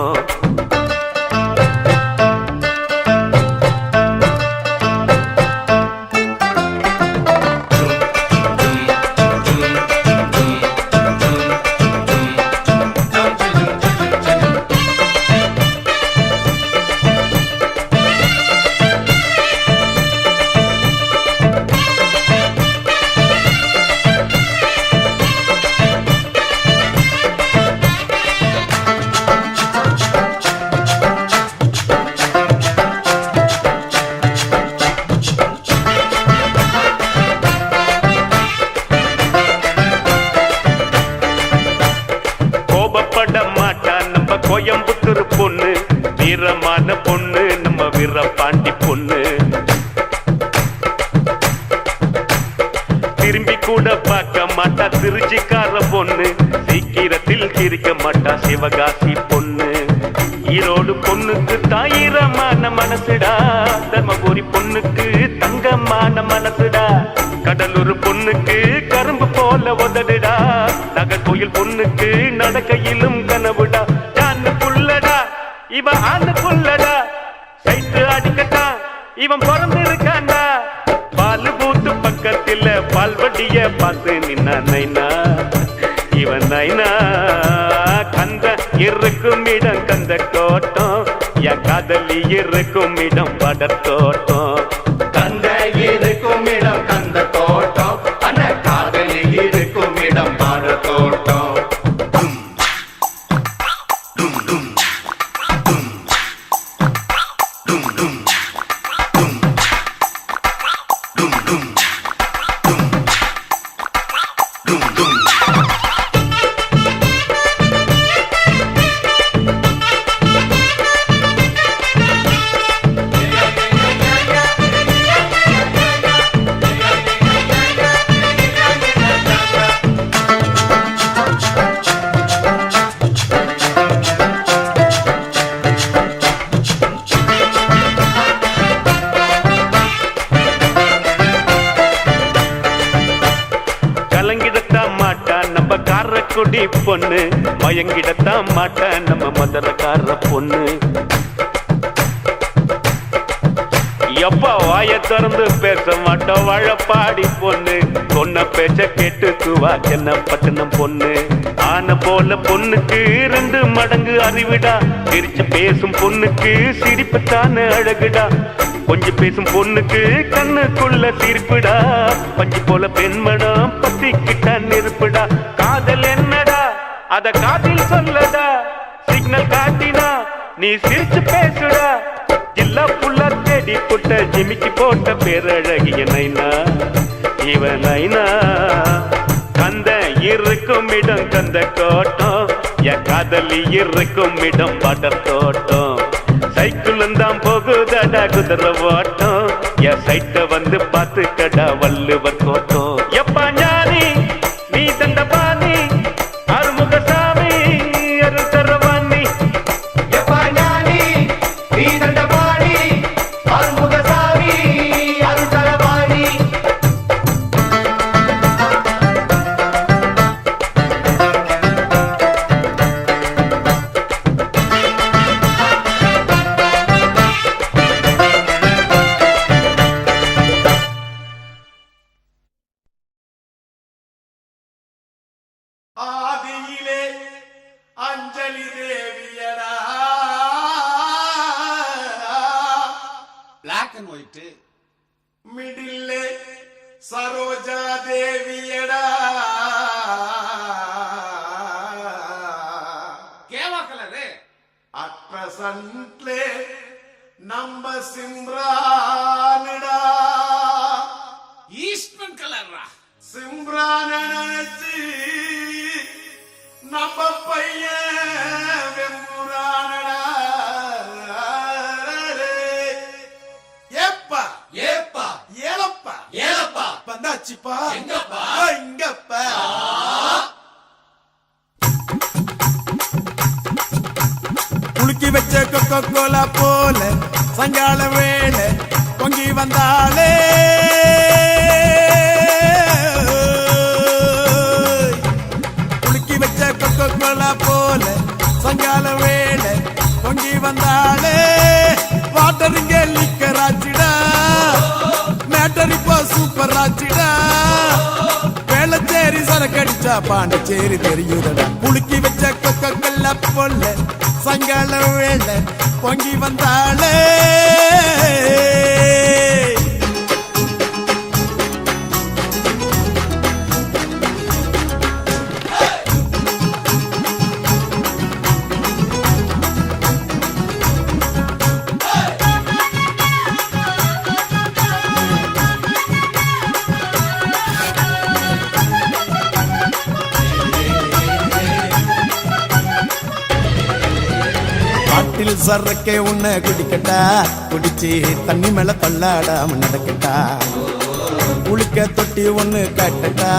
கோயம்புத்தூர் பொண்ணு வீரமான பொண்ணு நம்ம வீரபாண்டி பொண்ணு, திரும்பி கூட பார்க்க மாட்டா திருச்சிக்கார பொண்ணு, சீக்கிரத்தில் சிரிக்க மாட்டா சிவகாசி பொண்ணு. ஈரோடு பொண்ணுக்கு தாயிரமான மனசுடா, தர்மபுரி பொண்ணுக்கு தங்கமான மனசுடா, கடலூர் பொண்ணுக்கு கரும்பு போல உதடுடா, நகர்கோயில் பொண்ணுக்கு நடக்கையிலும் கனவுடா. புள்ளடா இவன் ஆண்டு புள்ளடா, சைட்டு அடிக்கட்டா இவன் பிறந்திருக்காண்டா. பால் பூத்து பக்கத்தில் பால்வடிய பார்த்து நின்னா நைனா இவன் நைனா. கந்த இருக்கும் இடம் கந்த கோட்டம், என் காதலி இருக்கும் இடம் படத்தோட்டம். கந்த இருக்கும் இடம் கந்த தோட்டம், அந்த காதலி இருக்கும் இடம் பாடத்தோட்டம். குடி பொண்ணு மயங்கிடத்தான் மாட்டேன் நம்ம மதுரக்கார பொண்ணு. எப்பா வாய திறந்து பேச மாட்டோம் வாழப்பாடி பொண்ணு. சொன்ன பேச்ச கேட்டுக்குவா சென்ன பட்டணம் பொண்ணு. ஆன போல பொண்ணுக்கு 2 மடங்கு அறிவிடா. சிரிச்சு பேசும் பொண்ணுக்கு சிரிப்புத்தானே அழகுடா. கொஞ்சம் பேசும் பொண்ணுக்கு கண்ணுக்குள்ள சிரிப்புடா. பஞ்சு போல பெண்மணம் பத்திக்கிட்ட நெருப்புடா. காதல் என்னடா அத காதில் சொல்லடா. சிக்னல் காட்டினா நீ சிரிச்சு பேசுடா. ஜில்லா புல்லா தேடி புட்ட ஜிமிக்கி போட்ட பேரழகிய நைனா இவன் நைனா. கந்த இருக்கும் இடம் கந்த கோட்டம். என் காதலி இருக்கும் இடம் பாட்டர் தோட்டம். சைக்கிளும் தான் போகுதடா குதிரை ஓட்டம். என் சைட்ட வந்து பார்த்து கடா வள்ளுவர் கோட்டம். எப்பா ஞானி நீ தண்டபாணி அருமுகசாமி அருத்தரவாணி. எப்பா ஞானி நீ தண்டபாணி அருமுகசாமி அருள்தரபாணி. ஆதியிலே அஞ்சலி தேவியடா. Black and white. மிடில்லே சரோஜா தேவியடா. Geva colour. அட் பிரசன்ட்லே நம்ம சிம்ரானிடா. ஈஸ்ட்மன் கலர்ரா. சிம்ரான நினைச்சு நம்ம பையன் வெம்புரானடா. ஏப்பா ஏப்பா ஏலப்பா ஏலப்பா வந்தாச்சுப்பா. எங்கப்பா? இங்கப்பா. குலுக்கி வச்ச கொக்கோ கோலா போல சங்கால வேளை பொங்கி வந்தாலே. குலுக்கி வச்ச கொக்கோ கோலா போல சங்கால வேளை பொங்கி வந்தாலே. வாட்டர் இங்க லிக்கர் ஆச்சுடா. மேட்டர் இப்போ சூப்பர் ஆச்சுடா. வேளச்சேரி சரக்கடிச்சா பாண்டிச்சேரி தெரியுதடா. குலுக்கி வச்ச கொக்கோ கோலா போல சங்கால வேளை பொங்கி வந்தாலே. காட்டில் சரக்கே உன்னை குடிக்கட்டா. குடிச்சு தண்ணி மேல தள்ளாடாம நடக்கட்டா. குளிக்க தொட்டி ஒண்ணு கட்டட்டா.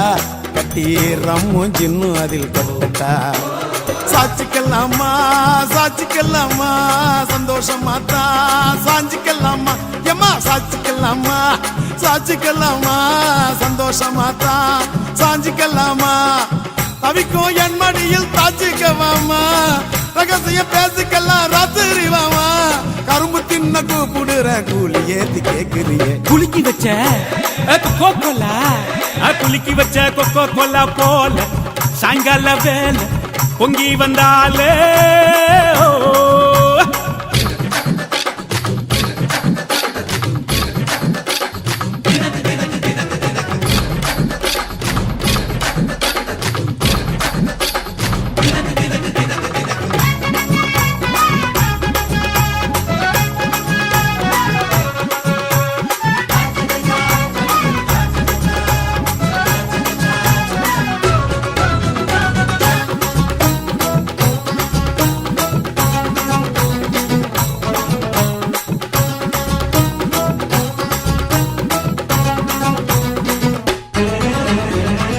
கட்டி ரம்மும் ஜின்னும் அதில் கொட்டட்டா. சாச்சிக்கலாமா சாச்சிக்கலாமா சந்தோஷமா தான் சாஞ்சிக்கலாமா. எம்மா சாச்சிக்கலாமா சாச்சிக்கலாமா சந்தோஷமா தான் சாஞ்சிக்கலாமா. தவிக்கும் என் மடியில் தாச்சிக்கவாமா. ரகசிய பேசிக்கலாம் ராத்திரி வாமா. கரும்பு தின்ன கூப்பிடுற கூலி ஏத்தி கேக்குறியே. குலுக்கி வச்ச கொக்கோ கோலா. குலுக்கி வச்ச கொக்கோ கோலா போல சாயங்கால வேலை பொங்கி வந்தாலே.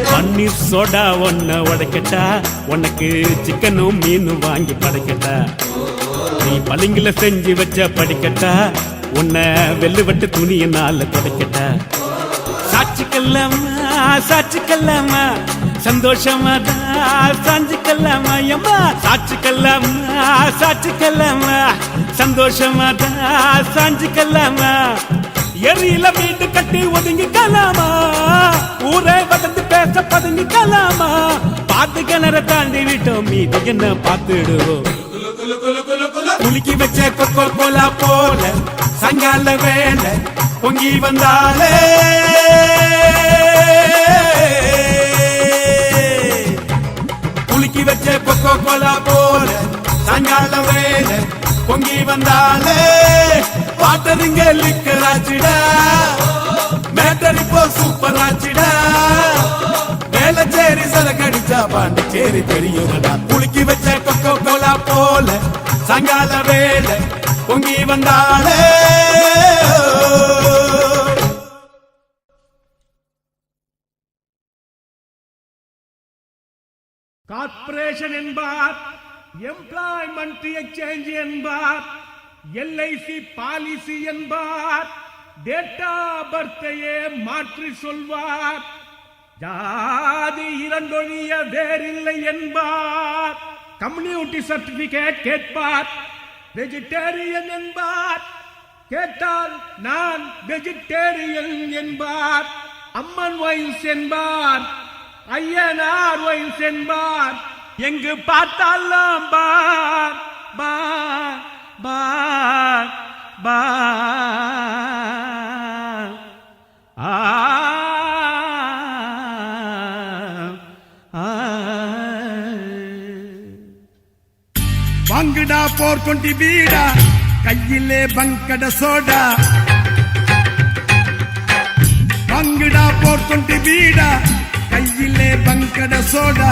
பன்னீர் சோடா ஒன்ன உடைக்கட்டா. உனக்கு சிக்கனும் மீனும் வாங்கி படைக்கட்டா. நீ பளிங்குல செஞ்சு வச்ச படிக்கட்டா. உன்னை வெள்ளுவட்டு துணியினால துடைக்கட்டா. சாட்சிக்கல்லாமா சாட்சிக்கல்லாமா சந்தோஷமாதா சாஞ்சுக்கல்லாமா எம்மா சாட்சிக்கல்லாமா சாட்சிக்கல்லாமா சந்தோஷமாதா சாஞ்சுக்கல்லாமா எரியில வீட்டு கட்டி ஒதுங்கிக்கலாமா ஊரே வதந்து பேச பதுங்கிக்கலாமா பார்த்து கிணற தாண்டி விட்டோம் மீது என்ன பார்த்துடுவோம் குலுக்கி வச்ச கொக்கோ கோலா போல சங்கால வேலை பொங்கி வந்தாலே குலுக்கி வச்ச கொக்கோ கோலா போல சங்கால வேலை பொங்கி வந்தாலே வாட்டருங்க லிக்கராச்சிடா மேட்டர் இப்போ சூப்பர் ஆச்சிடா வேளச்சேரி சரக்கடிச்சா பாண்டிச்சேரி தெரியுமடா குலுக்கி வச்ச கொக்கோ கோலா போல சங்கால வேலை பொங்கி வந்தாலே கார்ப்பரேஷன் என்பார் எம்ப்ளாய்மெண்ட் எக்ஸ்சேஞ்ச் என்பார் எல்ஐசி பாலிசி என்பார் டேட்டா பர்த்தையே மாற்றி சொல்வார் ஜாதி இரண்டொழிய வேறில்லை என்பார் கம்யூனிட்டி சர்டிபிகேட் கேட்பார் வெஜிடேரியன் என்பார் கேட்டால் நான் வெஜிடேரியன் என்பார் அம்மன் வயசு என்பார் ஐயனார் வயசு என்பார் எங்கு பார்த்தாலும் பார் பார் பார் பார் வாங்குடா 420 பீடா கையிலே பங்கட சோடா வாங்குடா 420 பீடா கையிலே பங்கட சோடா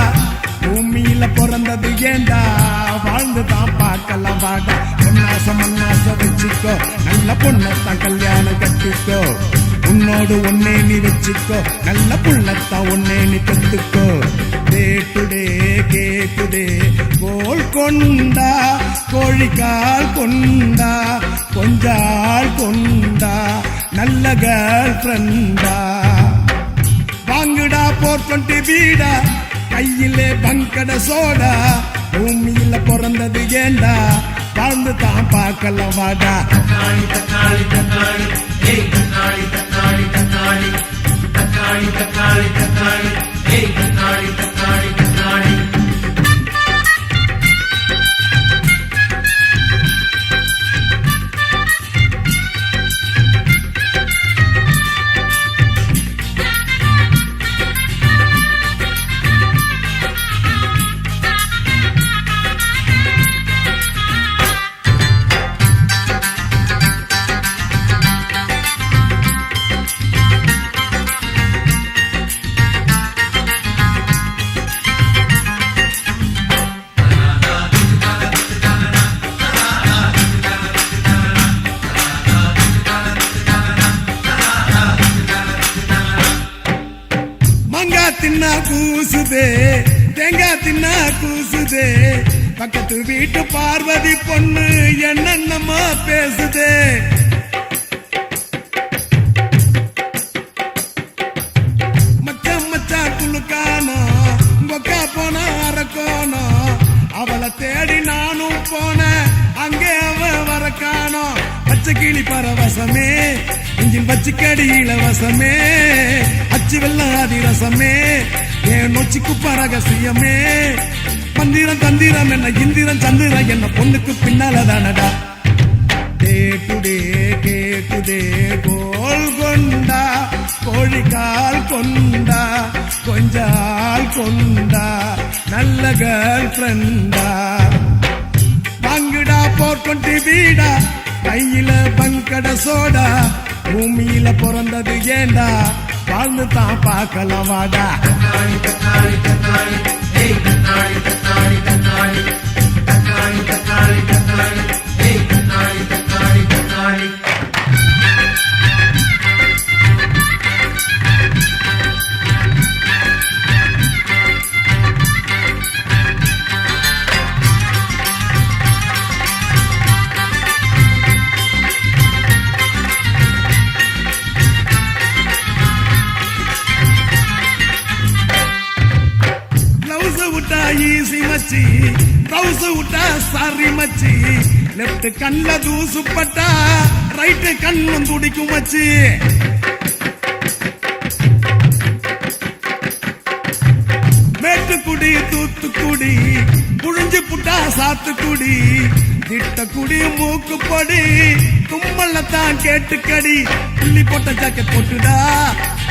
பூமியில பிறந்தது ஏண்டா வாழ்ந்துதான் பார்க்கலாம் வாடா பொன்னாசம் மண்ணாசம் வச்சுக்கோ நல்ல பொண்ணத்தான் கல்யாணம் கட்டிக்கோ உன்னோடு ஒன்னே நீ வச்சுக்கோ நல்ல புள்ளத்தான் ஒன்னே நீ கத்துக்கோ டே டுடே கேக்குதே கோல் கொண்டா கோழிக்கால் கொண்டா கொஞ்சாள் கொண்டா நல்ல கேர்ள் ஃப்ரெண்டா வாங்குடா 420 பீடா கையிலே பங்கட சோடா பூமியில பிறந்தது ஏண்டா வாழ்ந்து தான் பார்க்கலாம் வாடா தக்காளி தக்காளி தக்காளி ஏய் தக்காளி தக்காளி தக்காளி தக்காளி தக்காளி தக்காளி ஏய் தக்காளி தக்காளி தக்காளி தின்னா கூசுதே தேங்காய் தின்னா கூசுதே பக்கத்து வீட்டு பார்வதி பொண்ணு என்னென்னமா பேசுதே மச்சான் மச்சான் குளுக்கானோ பொக்கா போனா அரக்கோனோ அவளை தேடி நானும் போனேன் அங்கே அவ வரக்கானோ பச்சை கிளி பரவசமே இஞ்சின் பச்சிக்கடி இலவசமே அச்சு வெள்ளம் அதிரசமே என் நொச்சிக்கு பரகசியமே மந்திரம் தந்திரம் என்ன இந்திரம் சந்திரம் என்ன பொண்ணுக்கு பின்னாலதானடா கேக்குதே கேக்குதே கோல் கொண்டா கோழிக்கால் கொண்டா கொஞ்சால் கொண்டா நல்ல கேர்ள் ஃப்ரெண்டா வாங்குடா 420 பீடா கையில பங்கட சோடா பூமியில பிறந்தது ஏண்டா வாழ்ந்து தான் பார்க்கலாம் வாடா தக்காளி தக்காளி தக்காளி ஏய் தக்காளி தக்காளி தக்காளி தக்காளி தக்காளி தக்காளி ஏய் தக்காளி தக்காளி தக்காளி விட்டா ஈசி மச்சி, ட்ரவுஸ் விட்டா சாரி மச்சி, லெப்ட் கண்ல தூசு பட்டா ரைட் கண்ணும் துடிக்கும் மச்சி. மேட்டுக்குடி தூத்துக்குடி புழிஞ்சு புட்டா சாத்துக்குடி, திட்டக்குடி மூக்குப்படி தும்மல்லத்தான் கேட்டுக்கடி. புள்ளி போட்ட ஜாக்கெட் போட்டுடா,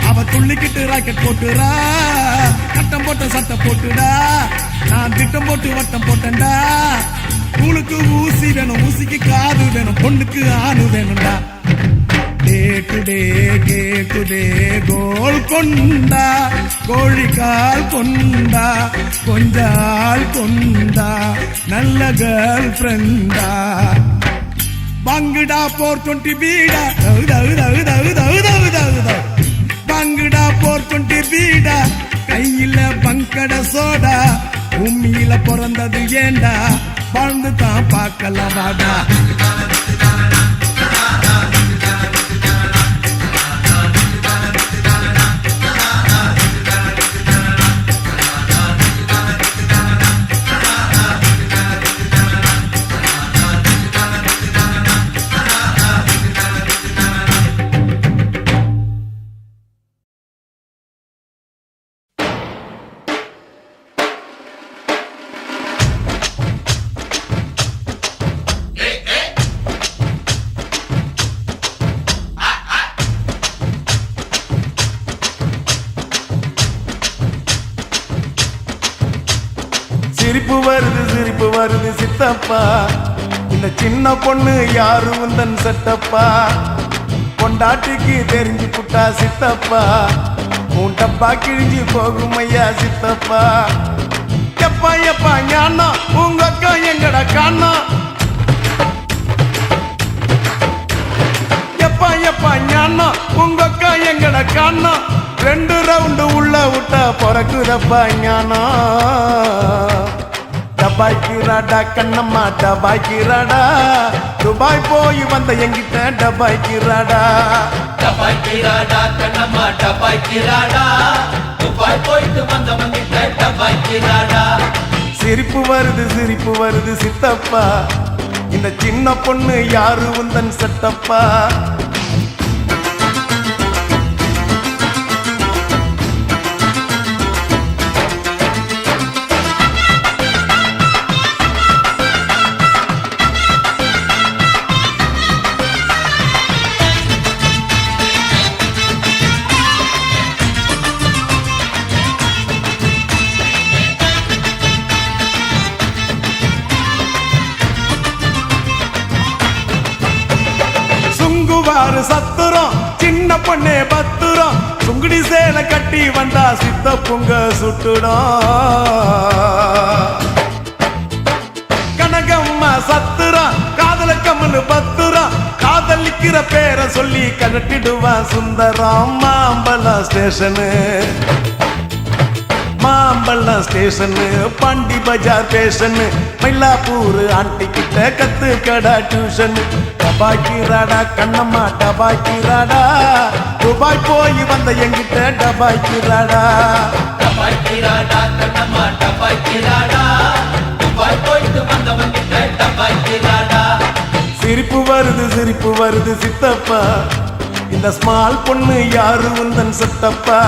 அவ துள்ளிக்கிட்டு ராக்கெட் போட்டுடா, கட்டம் போட்ட சட்டை போட்டுடா, நான் திட்டம் போட்டு வட்டம் போட்டேன்டா. தூளுக்கு ஊசி வேணும், ஊசிக்கு காது வேணும், பொண்ணுக்கு ஆணு வேணும்டா. கேக்குதே கேக்குதே கோல் கொண்டா, கோழிக்கால் கொண்டா, கொஞ்சால் கொண்டா, நல்ல கேர்ள் ஃப்ரெண்டா. பங்குடா 420 பீடா, பங்குடா 420 பீடா, கையில பங்கட சோடா, பூமியில பிறந்தது ஏண்டா, வாழ்ந்து தான் பார்க்கலாம் வாடா. சிரிப்பு வருது சித்தப்பா, இந்த சின்ன பொண்ணு யாரு உந்தன் செட்டப்பா. பொண்டாட்டிக்கு தெரிஞ்சு புட்டா சித்தப்பா, உன் டப்பா கிழிஞ்சு போகும் ஐயா சித்தப்பா. எப்பா எப்பா ஞானா உங்க அக்கா எங்கடா காணா, எப்பா எப்பா ஞானா உங்க அக்கா எங்கடா காணா. 2 ரவுண்டு உள்ள விட்டா பிறக்குதப்பா ஞானா. டபாய்க்கிறாடா கண்ணம்மா டபாய்க்கிறாடா, துபாய் போய் வந்த எங்கிட்ட டபாய்க்கிறாடா. டபாய்க்கிறாடா கண்ணம்மா டபாய்க்கிறாடா, துபாய் போயிட்டு வந்தவங்கிட்ட டபாய்க்கிறாடா. சிரிப்பு வருது சித்தப்பா, இந்த சின்ன பொண்ணு யாரு உந்தன் செட்டப்பா. சத்துரம் சின்ன பொண்ணே பத்துரம், சுங்குடி சேலை கட்டி வந்தா சித்த பொங்க சுட்டுடும். கனகம்மா சத்துரம் காதல கம்மனு பத்துரம், காதலிக்கிற பேரை சொல்லி கழட்டிடுவான் சுந்தரம். மாம்பழம் ஸ்டேஷனு பாண்டி பஜார் பேஷனு, மயிலாப்பூர் ஆண்டி கிட்ட கத்து கடா டியூஷன். டபாய்க்கிறாடா கண்ணம்மா டபாய்க்கிறாடா, துபாய் போய் வந்த எங்கிட்ட டபாய்க்கிறாடா. டபாய்க்கிறாடா கண்ணம்மா டபாய்க்கிறாடா, துபாய் போயிட்டு வந்தவங்கிட்ட டபாய்க்கிறாடா. சிரிப்பு வருது சித்தப்பா, இந்த ஸ்மால் பொண்ணு யாரு உந்தன் செட்டப்பா.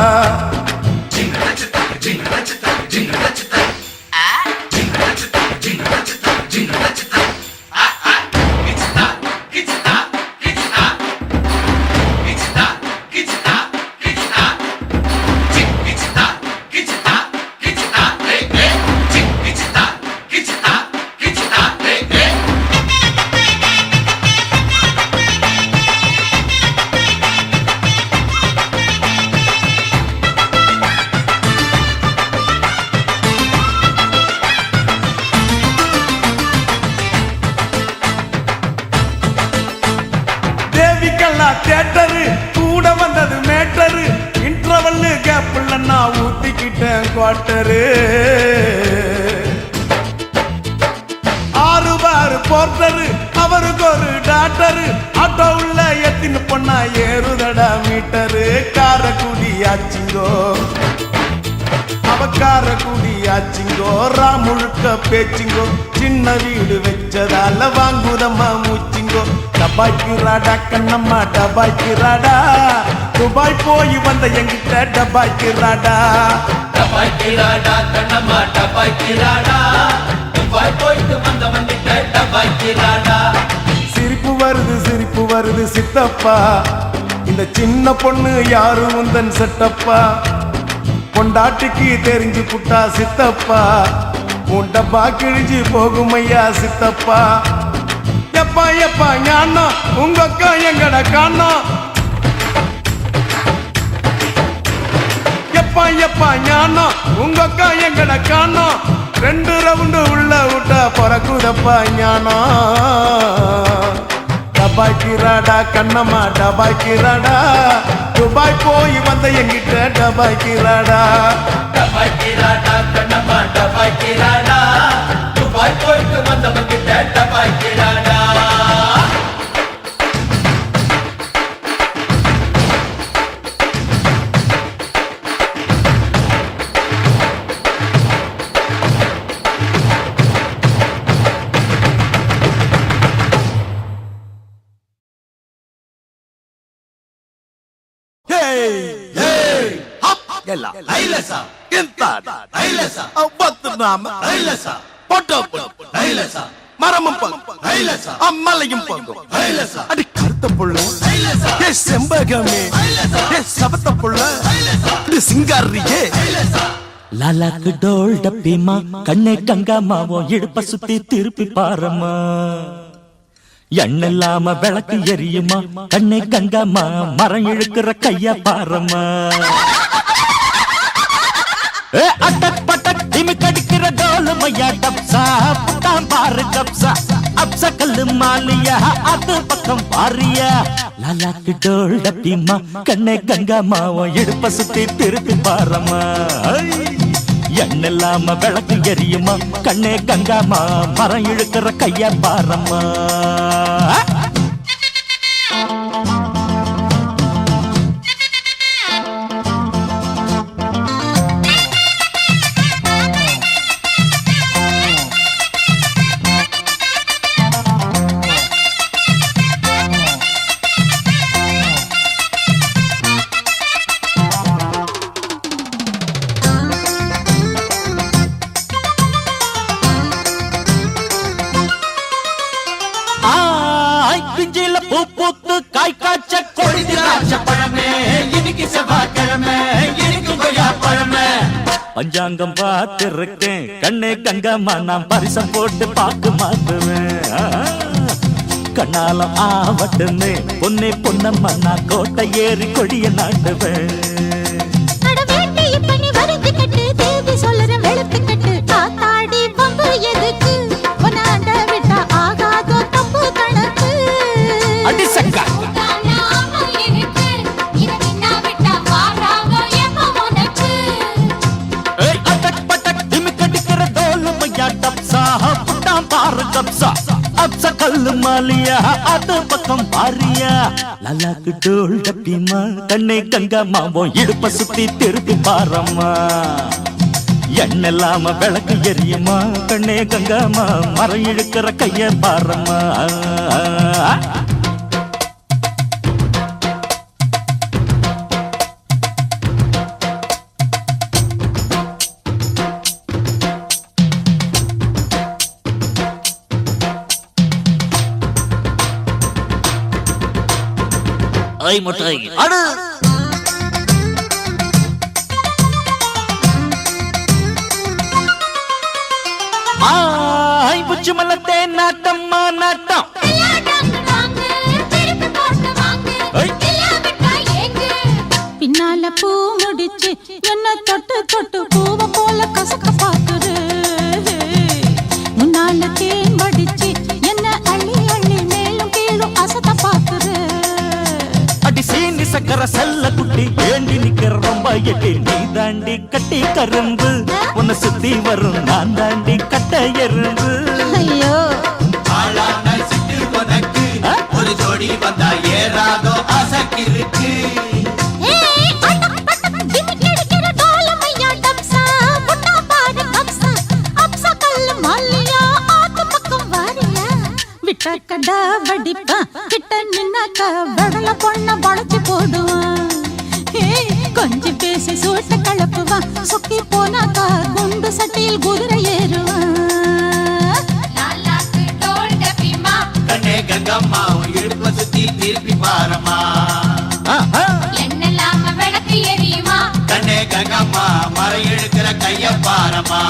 தியேட்டரு கூட வந்தது மேட்டரு, இன்டர்வல் கேப்ல நான் ஊத்திக்கிட்டேன் குவார்டரு. 6 பார் போர்ட்டரு அவருக்கு ஒரு டாக்டரு, ஆட்டோ உள்ள எத்தின்னு பொண்ணா ஏறுதடா மீட்டரு. காரக்குடி ஆச்சிங்கோ அவ அப்பக்கார குடியாச்சிங்கோ முழுக்க பேச்சிங்கோ சின்ன வீடு வச்சதால வாங்குதம்மா மூச்சிங்கோ டபாய்க்கிறாடா கண்ணம்மா டபாய்க்கிறாடா துபாய் போய் வந்த எங்கிட்ட டபாய்க்கிறாடா டபாய்க்கிறாடா கண்ணம்மா டபாய்க்கிறாடா துபாய் போயிட்டு வந்தவன் கிட்ட டபாய்க்கிறாடா சிரிப்பு வருது சித்தப்பா இந்த சின்ன பொண்ணு யாரு உந்தன் செட்டப்பா பொண்டாட்டிக்கு தெரிஞ்சு புட்டா சித்தப்பா உன் டப்பா கிழிஞ்சு போகும் ஐயா சித்தப்பா எப்பா எப்பா ஞானா உங்க அக்கா எங்கட காணா எப்பா எப்பா ஞானா உங்க அக்கா எங்கட காணா 2 ரவுண்டு உள்ள விட்டா பறக்குதப்பா ஞானா டபாய்க்கிறாடா கண்ணம்மா டபாய்க்கிறாடா துபாய் போய் வந்த எங்கிட்ட டபாய்க்கிறாடா டபாய்க்கிறாடா கண்ணம்மா டபாய்க்கிறாடா துபாய் போயிட்டு வந்தவன் கிட்ட டபாய்க்கிறாடா செம்பகமே சபத்த புள்ள சிங்காரியே லாலாக்கு டோல் டப்பிமா கண்ணே கங்காமாவோ இடுப்ப சுத்தி திருப்பி பாரம்மா எண்ணில்லாம விளக்கு எரியுமா கண்ணே கங்காமா மரம் இழுக்கிற கைய பாரம்மா அட்டக் பட்டக் திமிக் அடிக்கிற டோலுமையா டப்சா புட்டாம் பாரு கப்சா அப்சா கல்லு மாலியா அது பக்கம் பாரியா லாலாக்கு டோல் டப்பிமா கண்ணே கங்காமாவோ இடுப்ப சுத்தி திருப்பி பாரம்மா எண்ணில்லாம விளக்கு எரியுமா கண்ணே கங்காமா மரம் இழுக்கிற கைய பாரம்மா பஞ்சாங்கம் பார்த்திருக்கேன் கண்ணே கங்கம்மா நான் பரிசம் போட்டு பாக்கு மாத்துவேன் கண்ணாலம் ஆவட்டுன்னு பொன்னே பொன்னம்மா நான் கோட்டை ஏறி கொடிய நாட்டுவேன் அடி சக்கா அப்சா கல்லு மாலியா அது பக்கம் பாரியா லாலாக்கு டோல் டப்பிமா கண்ணே கங்காமாவோ இடுப்ப சுத்தி திருப்பி பாரம்மா எண்ணில்லாம விளக்கு எரியுமா கண்ணே கங்காமா மரம் இழுக்கிற கைய பாரம்மா முட்டாய் அடு புச்சு மலத்தே நாட்டம்மா நாட்டம் பின்னால பூ முடிச்சு என்ன தொட்டு தொட்டு பூவ போல கசக்க பாக்குது முன்னால தேன் வடிச்சு என்ன அள்ளி அள்ளி மேலும் கீழும் அசத்த பாக்குது சீனி சக்கர செல்ல குட்டி ஏண்டி நிக்கிற ரொம்ப எட்டி நீ தாண்டி கட்டி கரும்பு உன்னை சுத்தி வரும் நான் தாண்டி கட்ட எறும்பு ஐயோ ஒரு ஜோடி வந்தா ஏறாதோ அசக்கிருக்கு கண்டா வடிப்பான் கிட்ட நின்னாக்கா வெடல பொண்ண வளைச்சு போடுவான் கொஞ்சம் பேசி சூட்ட கலப்புவான் சொக்கி போனாக்கா குண்டு சட்டியில் குதிரை ஏறுவான் கண்ணே கங்கம்மா இடுப்ப சுத்தி திருப்பி பாரம்மா என்னெல்லாம விளக்கு எரியுமா கண்ணே கங்கம்மா மரம் எடுக்கிற கைய பாரம்மா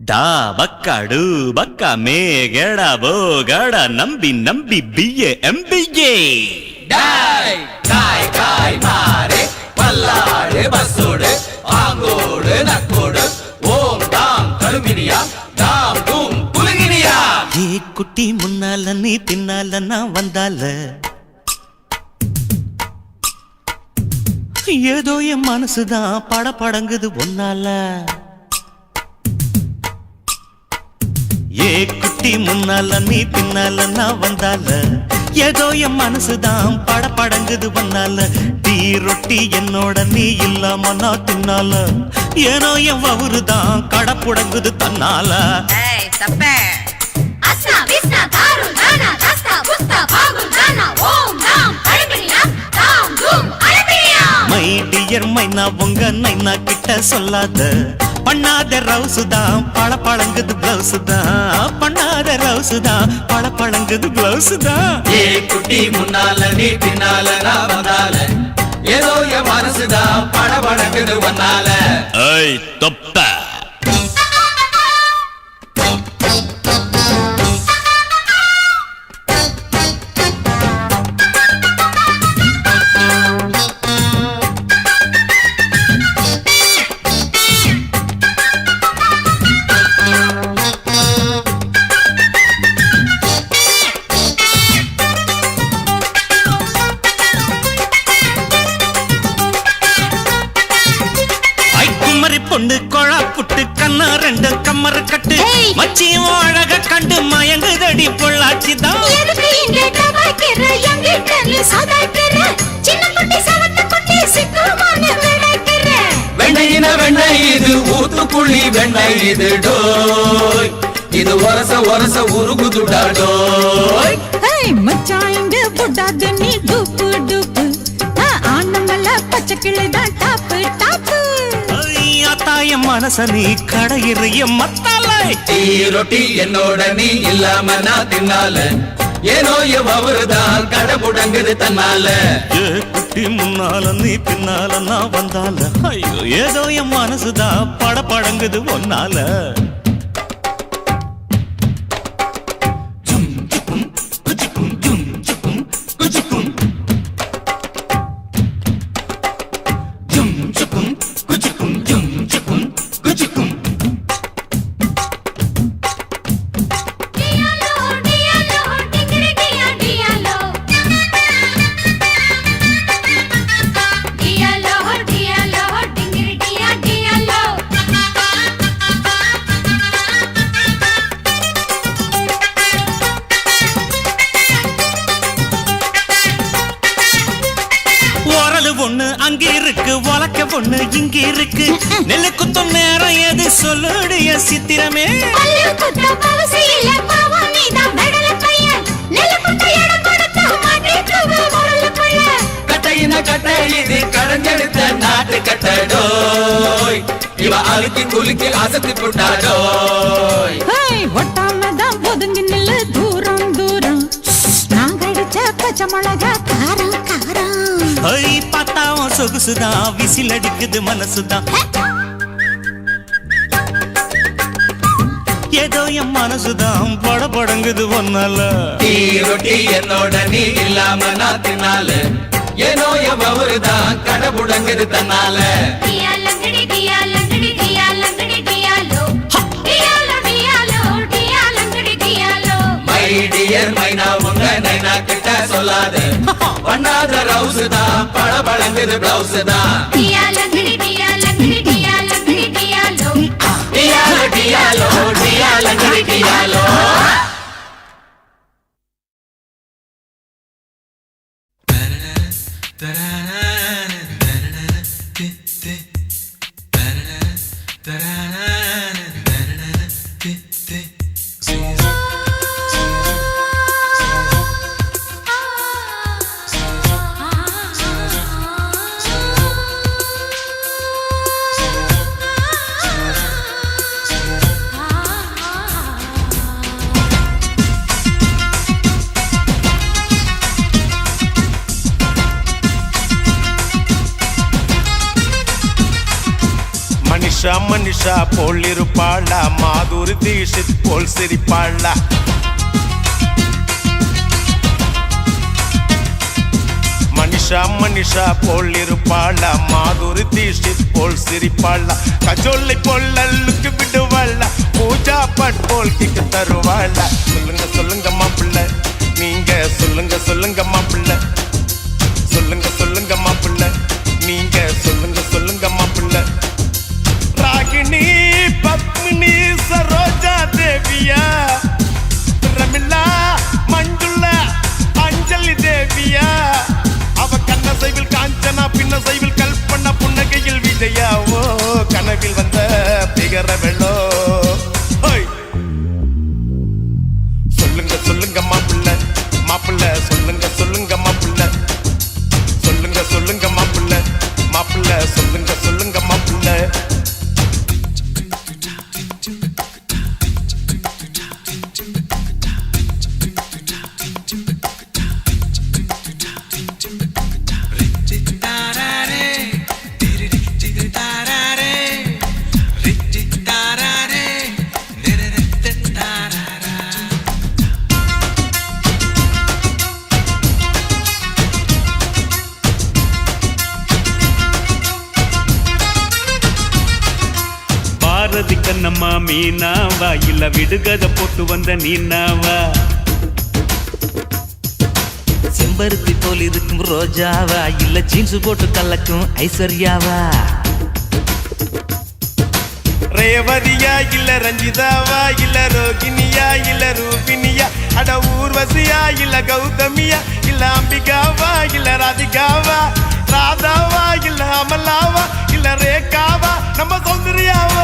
ಡಾ ಬಕ್ಕಡು ಬಕ್ಕ ಮೇ ಗಡ ಬೋ ಗಡ ನಂಬಿ ನಂಬಿ ಬಿಯೆ ಎಂಬಿಯೆ டாய் காய் காய் மாறே பல்லாடு பஸ்ஸோடு ஆங்கோடு நக்கோடு ஓம் தாம் கழுமினியா தாம் தூம் குலுங்கினியா ஏ குட்டி முன்னால நீ பின்னால நான் வந்தால ஏதோ என் மனசுதான் படபடங்குது ஒன்னால ஏ குட்டி முன்னால நீ பின்னால நான் வந்தால ஏதோ என் மனசுதான் படபடங்குது வந்தால டீ ரொட்டி என்னோட நீ இல்லாம நான் தின்னால ஏனோ என் வவுறுதான் கடப்புடங்குது தன்னால மை டியர் மைனா உங்க நைனா கிட்ட சொல்லாத பண்ணாத ரவுசுதான் பழங்குது பிளவுஸ் தான் பண்ணாத ரவுசுதான் பழங்குது பிளவுஸ் தான் ஏ குட்டி முன்னால நீ பின்னால நான் வந்தால ஏதோ என் மனசுதான் படபடங்குது வந்தால ஐய் தொப்ப பொண்ணு கொழா புட்டு கண்ணா ரெண்டு கம்மர கட்டு மச்சி அழக கண்டு மயங்குதடி பொள்ளாச்சிதான் வெண்ணையின வெண்ணெய் இது ஊத்துக்குள்ளி வெண்ணெய் இது டோய் இது ஒரச ஒரச உருகுதுடா டோய் மச்சான் இங்க புட்டாது நீ டூப்பு டூப்பு ஆனமல்ல பச்சை கிளைதான் டாப்பு டாப்பு தாய மனச நீ கடையிறிய மத்தாலை டீ ரொட்டி என்னோட நீ இல்லாம நான் தின்னால ஏனோ அவருதான் கடை முடங்குது தன்னால குட்டி முன்னால நீ பின்னால நான் வந்தால ஐயோ ஏதோ என் மனசுதான் படபடங்குது ஒன்னால ஒண்ணு அங்க இருக்கு உலக்க பொண்ணு இங்க இருக்கு நெல்லு குத்தும் நேரம் எது சொல்லுடைய சித்திரமே கட்டையின கட்டை இது கடஞ்செடுத்த நாட்டு கட்டடோய் இவ அழுக்கி குலுக்கி அசத்தி புட்டாடோய் ஒட்டாமதான் ஒதுங்கி நில்லு தூரம் தூரம் நான் கடிச்ச பச்சை மிளகா காரம் காரம் பார்த்தாவும் சொகுசுதான் விசில் அடிக்குது மனசுதான் ஏதோ என் மனசுதான் படபடங்குது ஒன்னால டீ ரொட்டி என்னோட நீ இல்லாம நான் தின்னால ஏனோ அவருதான் கடை முடங்குது தன்னால மை டியர் மைனா உங்க நைனா கிட்ட சொல்லாத பண்ணாத ரவுஸ் தான் பழங்குது பிளவுஸ் தான் டியாலோ டியாலோ டியாலோ மனிஷா மனிஷா போல் இருப்பாளா, மாதுரி தீஷித் போல் சிரிப்பாளா. மனிஷா மனிஷா போல் இருப்பாளா, மாதுரி தீஷித் போல் சிரிப்பாளா. கஜோலை போல் அல்லுக்கு விடுவாளா, பூஜா பட் போல் கிக்கு தருவாளா. சொல்லுங்க சொல்லுங்க மாப்பிள்ள, நீங்க சொல்லுங்க சொல்லுங்க மாப்பிள்ள. சொல்லுங்க சொல்லுங்க மாப்பிள்ள, நீங்க சொல்லுங்க சொல்லுங்க மாப்பிள்ள. ராகினி பத்மினி சரோஜா தேவியா, ரமிளா மஞ்சுளா அஞ்சலி தேவியா. அவ கண்ணசைவில் காஞ்சனா, பின்னசைவில் கல்பனா, புன்னகையில் விஜயாவோ, கனவில் வந்த பிகர வெள்ளோ. சொல்லுங்க சொல்லுங்க மாப்பிள்ள மாப்பிள்ள, சொல்லுங்க சொல்லுங்க மாப்பிள்ள. சொல்லுங்க சொல்லுங்க மாப்பிள்ள மாப்பிள்ள, சொல்லுங்க சொல்லுங்க மாப்பிள்ள. பாரதி கண்ணம்மா மீனாவா, இல்ல விடுகதை போட்டு வந்த நீனாவா. செம்பருத்தி போல் இருக்கும் ரோஜாவா, இல்ல ஜீன்ஸ் போட்டு கலக்கும் ஐஸ்வர்யாவா. ரேவதியா இல்ல ரஞ்சிதாவா, இல்ல ரோகிணியா இல்ல ரூபினியா. அட ஊர்வசியா இல்ல கௌதமியா, இல்ல அம்பிகாவா இல்ல ராதிகாவா. ராதாவா இல்ல அமலாவா, இல்ல ரேகாவா நம்ம சௌந்தர்யாவா.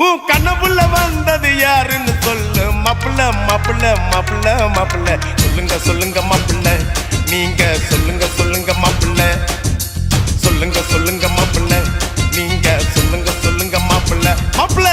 உன் கண்ணப்புள்ள வந்தது யாருன்னு சொல்லு மாப்பிள்ள மாப்பிள்ள மாப்பிள்ள மாப்பிள்ள. சொல்லுங்க சொல்லுங்க மாப்பிள்ள, நீங்க சொல்லுங்க சொல்லுங்க மாப்பிள்ள. சொல்லுங்க சொல்லுங்க மாப்பிள்ள, நீங்க சொல்லுங்க சொல்லுங்க மாப்பிள்ள. மாப்பிள்ள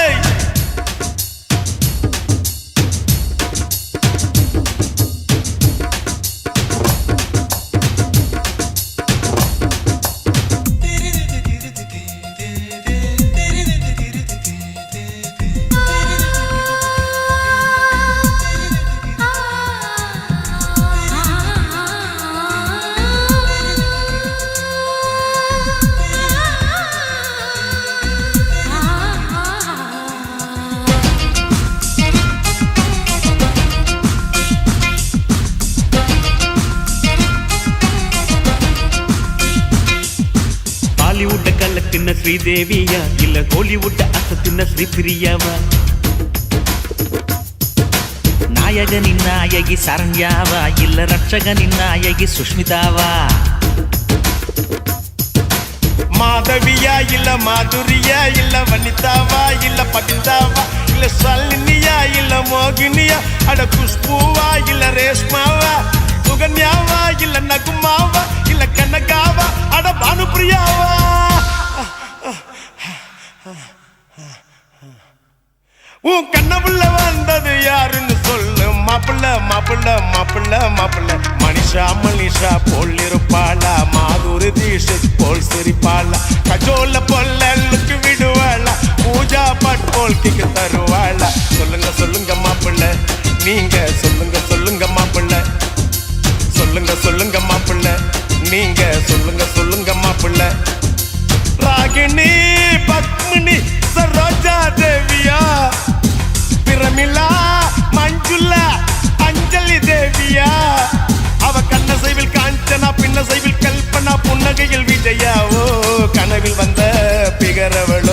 பாலிவுட்ட கலக்குன ஸ்ரீதேவியா, இல்ல கோலிவுட்ட அசத்துன ஸ்ரீபிரியாவா. நாயகனின் நாயகி சரண்யாவா, இல்ல ரட்சகனின் நாயகி சுஷ்மிதாவா. மாதவியா இல்ல மாதுரியா, இல்ல வனிதாவா இல்ல பபிதாவா. இல்ல ஷாலினியா இல்ல மோகினியா. அட குஷ்பூவா இல்ல ரேஷ்மாவா. சுகன்யாவா இல்ல நகுமாவா, இல்ல கனகாவா. அட பானுப்பிரியாவா. உன் கண்ணப்புள்ள வந்தது யாருன்னு சொல்லு மாப்பிள்ள மாப்பிள்ள மாப்பிள்ள மாப்பிள்ள. மனிஷா மனிஷா போல் இருப்பாளா, மாதுரி தீஷித் போல் சிரிப்பாளா. கஜோல பொல்லுக்கு விடுவாளா, பூஜா பட் போல் கிக்கு தருவாளா. சொல்லுங்க சொல்லுங்க மாப்பிள்ள, நீங்க சொல்லுங்க சொல்லுங்க மாப்பிள்ள. சொல்லுங்க சொல்லுங்க மாப்பிள்ள, நீங்க சொல்லுங்க சொல்லுங்க மாப்பிள்ள. ராகினி பத்மினி சரோஜா தேவியா, பிரமிளா மஞ்சுளா அஞ்சலி தேவியா. அவ கண்ணசைவில் காஞ்சனா, பின்னசைவில் கல்பனா, புன்னகையில் விஜயாவோ, கனவில் வந்த பிகரவள்.